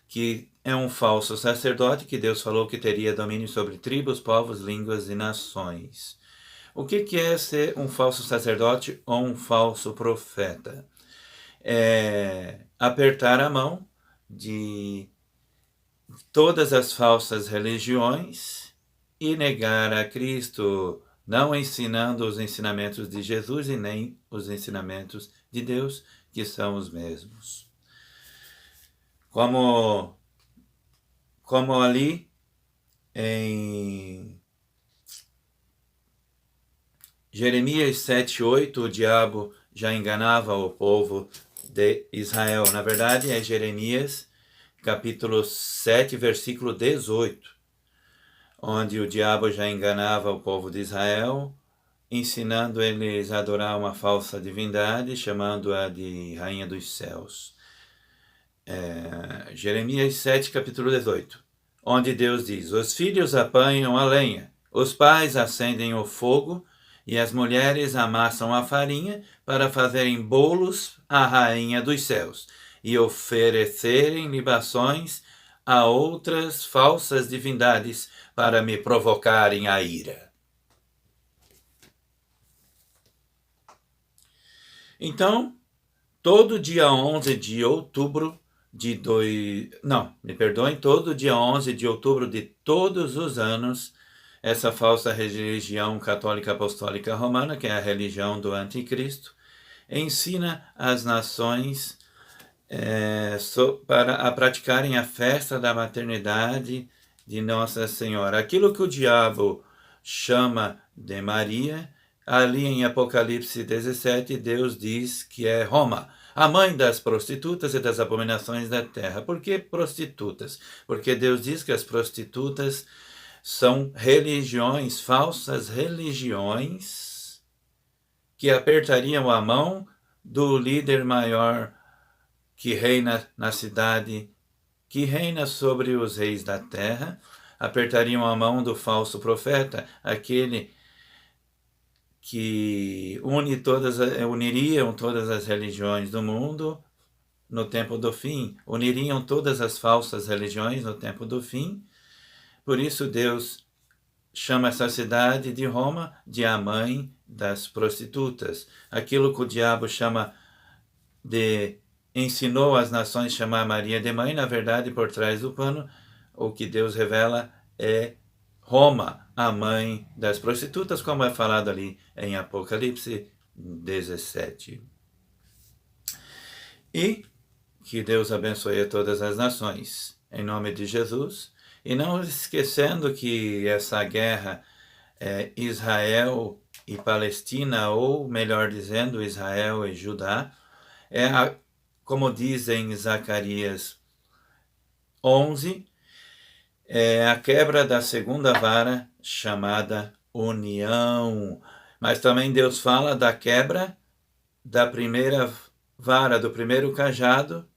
que é um falso sacerdote que Deus falou que teria domínio sobre tribos, povos, línguas e nações. O que é ser um falso sacerdote ou um falso profeta? É apertar a mão de todas as falsas religiões e negar a Cristo, não ensinando os ensinamentos de Jesus e nem os ensinamentos de Deus, que são os mesmos. Como ali em Jeremias 7:8, o diabo já enganava o povo de Israel. Na verdade, é Jeremias capítulo 7, versículo 18, onde o diabo já enganava o povo de Israel, ensinando eles a adorar uma falsa divindade, chamando-a de Rainha dos Céus. Jeremias 7, capítulo 18, onde Deus diz: os filhos apanham a lenha, os pais acendem o fogo, e as mulheres amassam a farinha para fazerem bolos à Rainha dos Céus e oferecerem libações a outras falsas divindades para me provocarem a ira. Então, todo dia 11 de outubro todo dia 11 de outubro de todos os anos, essa falsa religião católica apostólica romana, que é a religião do anticristo, ensina as nações para praticarem a festa da maternidade de Nossa Senhora. Aquilo que o diabo chama de Maria, ali em Apocalipse 17, Deus diz que é Roma, a mãe das prostitutas e das abominações da terra. Por que prostitutas? Porque Deus diz que as prostitutas são religiões, falsas religiões, que apertariam a mão do líder maior que reina na cidade, que reina sobre os reis da terra, apertariam a mão do falso profeta, aquele que uniriam todas as religiões do mundo no tempo do fim, uniriam todas as falsas religiões no tempo do fim. Por isso Deus chama essa cidade de Roma de a mãe das prostitutas. Aquilo que o diabo ensinou as nações a chamar Maria de mãe, na verdade, por trás do pano, o que Deus revela é Roma, a mãe das prostitutas, como é falado ali em Apocalipse 17. E que Deus abençoe a todas as nações, em nome de Jesus. E não esquecendo que essa guerra Israel e Palestina, ou melhor dizendo, Israel e Judá, como diz em Zacarias 11, é a quebra da segunda vara, chamada união. Mas também Deus fala da quebra da primeira vara, do primeiro cajado,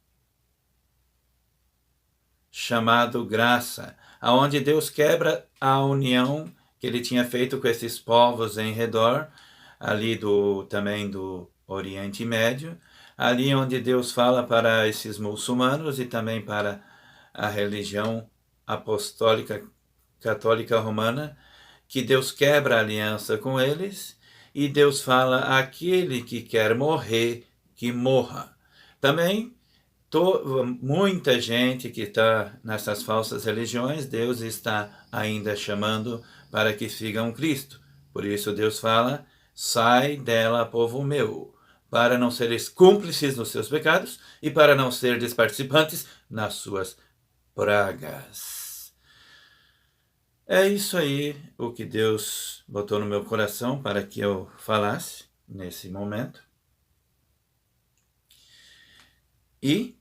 chamado graça, aonde Deus quebra a união que ele tinha feito com esses povos em redor, ali também do Oriente Médio, ali onde Deus fala para esses muçulmanos e também para a religião apostólica católica romana, que Deus quebra a aliança com eles e Deus fala: aquele que quer morrer, que morra. Também muita gente que está nessas falsas religiões, Deus está ainda chamando para que sigam Cristo. Por isso Deus fala: sai dela, povo meu, para não seres cúmplices nos seus pecados e para não seres participantes nas suas pragas. É isso aí o que Deus botou no meu coração para que eu falasse nesse momento. E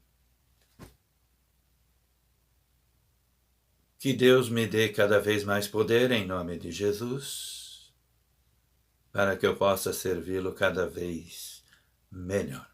que Deus me dê cada vez mais poder em nome de Jesus, para que eu possa servi-lo cada vez melhor.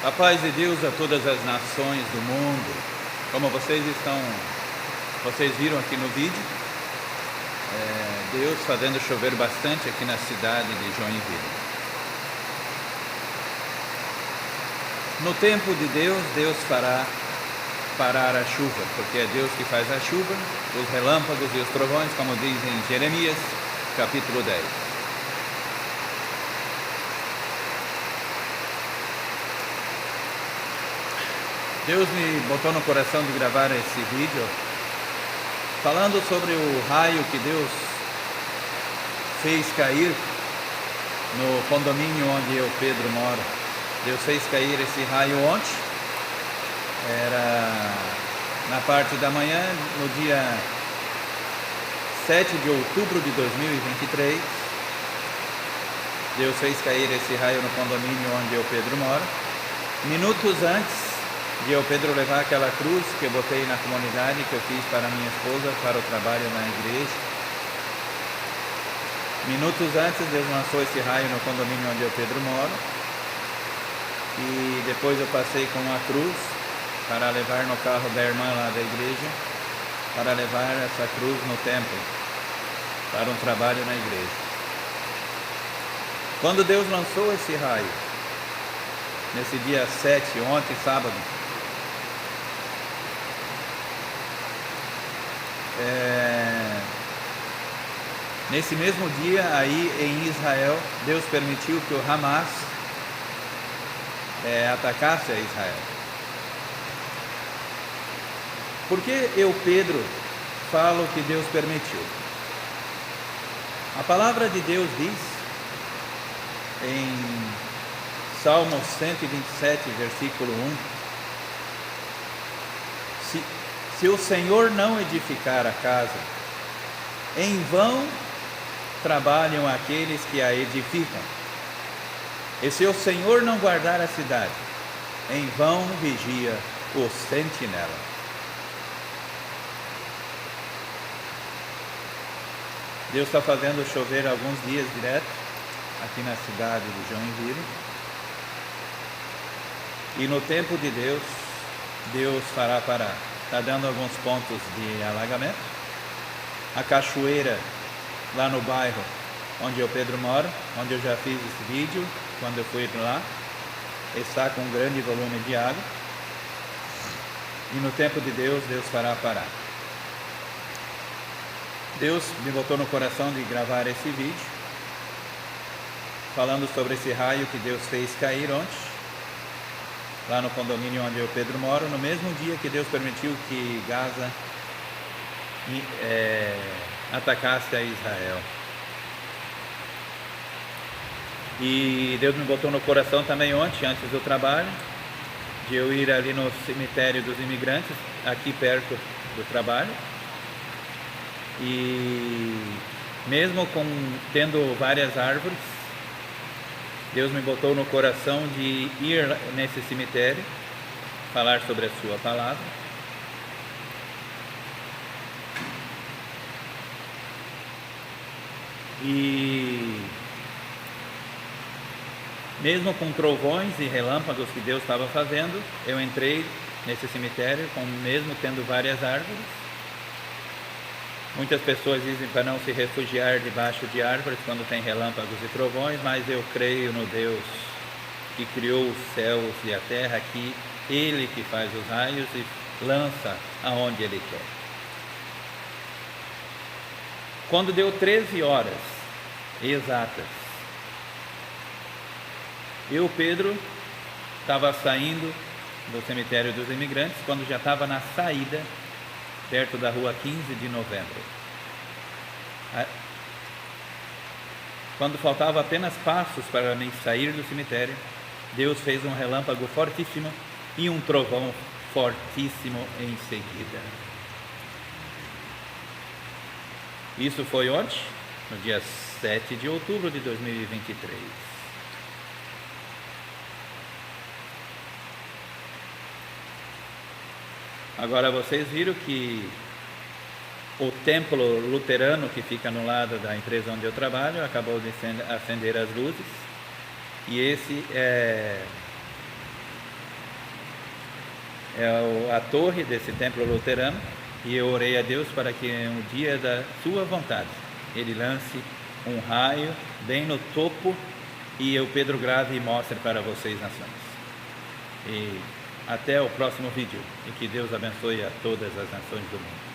A paz de Deus a todas as nações do mundo. Como vocês viram aqui no vídeo, Deus fazendo chover bastante aqui na cidade de Joinville. No tempo de Deus, Deus fará parar a chuva, porque é Deus que faz a chuva, os relâmpagos e os trovões, como diz em Jeremias, capítulo 10. Deus me botou no coração de gravar esse vídeo falando sobre o raio que Deus fez cair no condomínio onde eu, Pedro, moro. Deus fez cair esse raio ontem, era na parte da manhã, no dia 7 de outubro de 2023. Deus fez cair esse raio no condomínio onde eu, Pedro, moro. Minutos antes de eu, Pedro, levar aquela cruz que eu botei na comunidade, que eu fiz para minha esposa, para o trabalho na igreja. Minutos antes, Deus lançou esse raio no condomínio onde eu, Pedro, moro. E depois eu passei com a cruz para levar no carro da irmã lá da igreja, para levar essa cruz no templo, para um trabalho na igreja. Quando Deus lançou esse raio, nesse dia 7, ontem, sábado, nesse mesmo dia, aí em Israel, Deus permitiu que o Hamas atacasse a Israel. Por que eu, Pedro, falo que Deus permitiu? A palavra de Deus diz em Salmo 127, versículo 1, se o Senhor não edificar a casa, em vão trabalham aqueles que a edificam. E se o Senhor não guardar a cidade, em vão vigia o sentinela. Deus está fazendo chover alguns dias direto aqui na cidade de Joinville. E no tempo de Deus, Deus fará parar. Está dando alguns pontos de alagamento. A cachoeira lá no bairro onde eu, Pedro, moro, onde eu já fiz esse vídeo, quando eu fui lá, está com um grande volume de água. E no tempo de Deus, Deus fará parar. Deus me botou no coração de gravar esse vídeo, falando sobre esse raio que Deus fez cair ontem, lá no condomínio onde eu, Pedro, moro, no mesmo dia que Deus permitiu que Gaza atacaste a Israel. E Deus me botou no coração também ontem, antes do trabalho, de eu ir ali no cemitério dos imigrantes, aqui perto do trabalho. E mesmo tendo várias árvores, Deus me botou no coração de ir nesse cemitério, falar sobre a sua palavra. E mesmo com trovões e relâmpagos que Deus estava fazendo, eu entrei nesse cemitério, mesmo tendo várias árvores. Muitas pessoas dizem para não se refugiar debaixo de árvores quando tem relâmpagos e trovões, mas eu creio no Deus que criou os céus e a terra, que Ele que faz os raios e lança aonde Ele quer. Quando deu 13 horas exatas, eu, Pedro, estava saindo do cemitério dos imigrantes, quando já estava na saída, perto da rua 15 de novembro. Quando faltava apenas passos para mim sair do cemitério, Deus fez um relâmpago fortíssimo e um trovão fortíssimo em seguida. Isso foi ontem, no dia 7 de outubro de 2023. Agora vocês viram que o templo luterano que fica no lado da empresa onde eu trabalho acabou de acender as luzes, e esse é a torre desse templo luterano, e eu orei a Deus para que no dia da sua vontade Ele lance um raio bem no topo e eu, Pedro, grave e mostre para vocês nações. E até o próximo vídeo, e que Deus abençoe a todas as nações do mundo.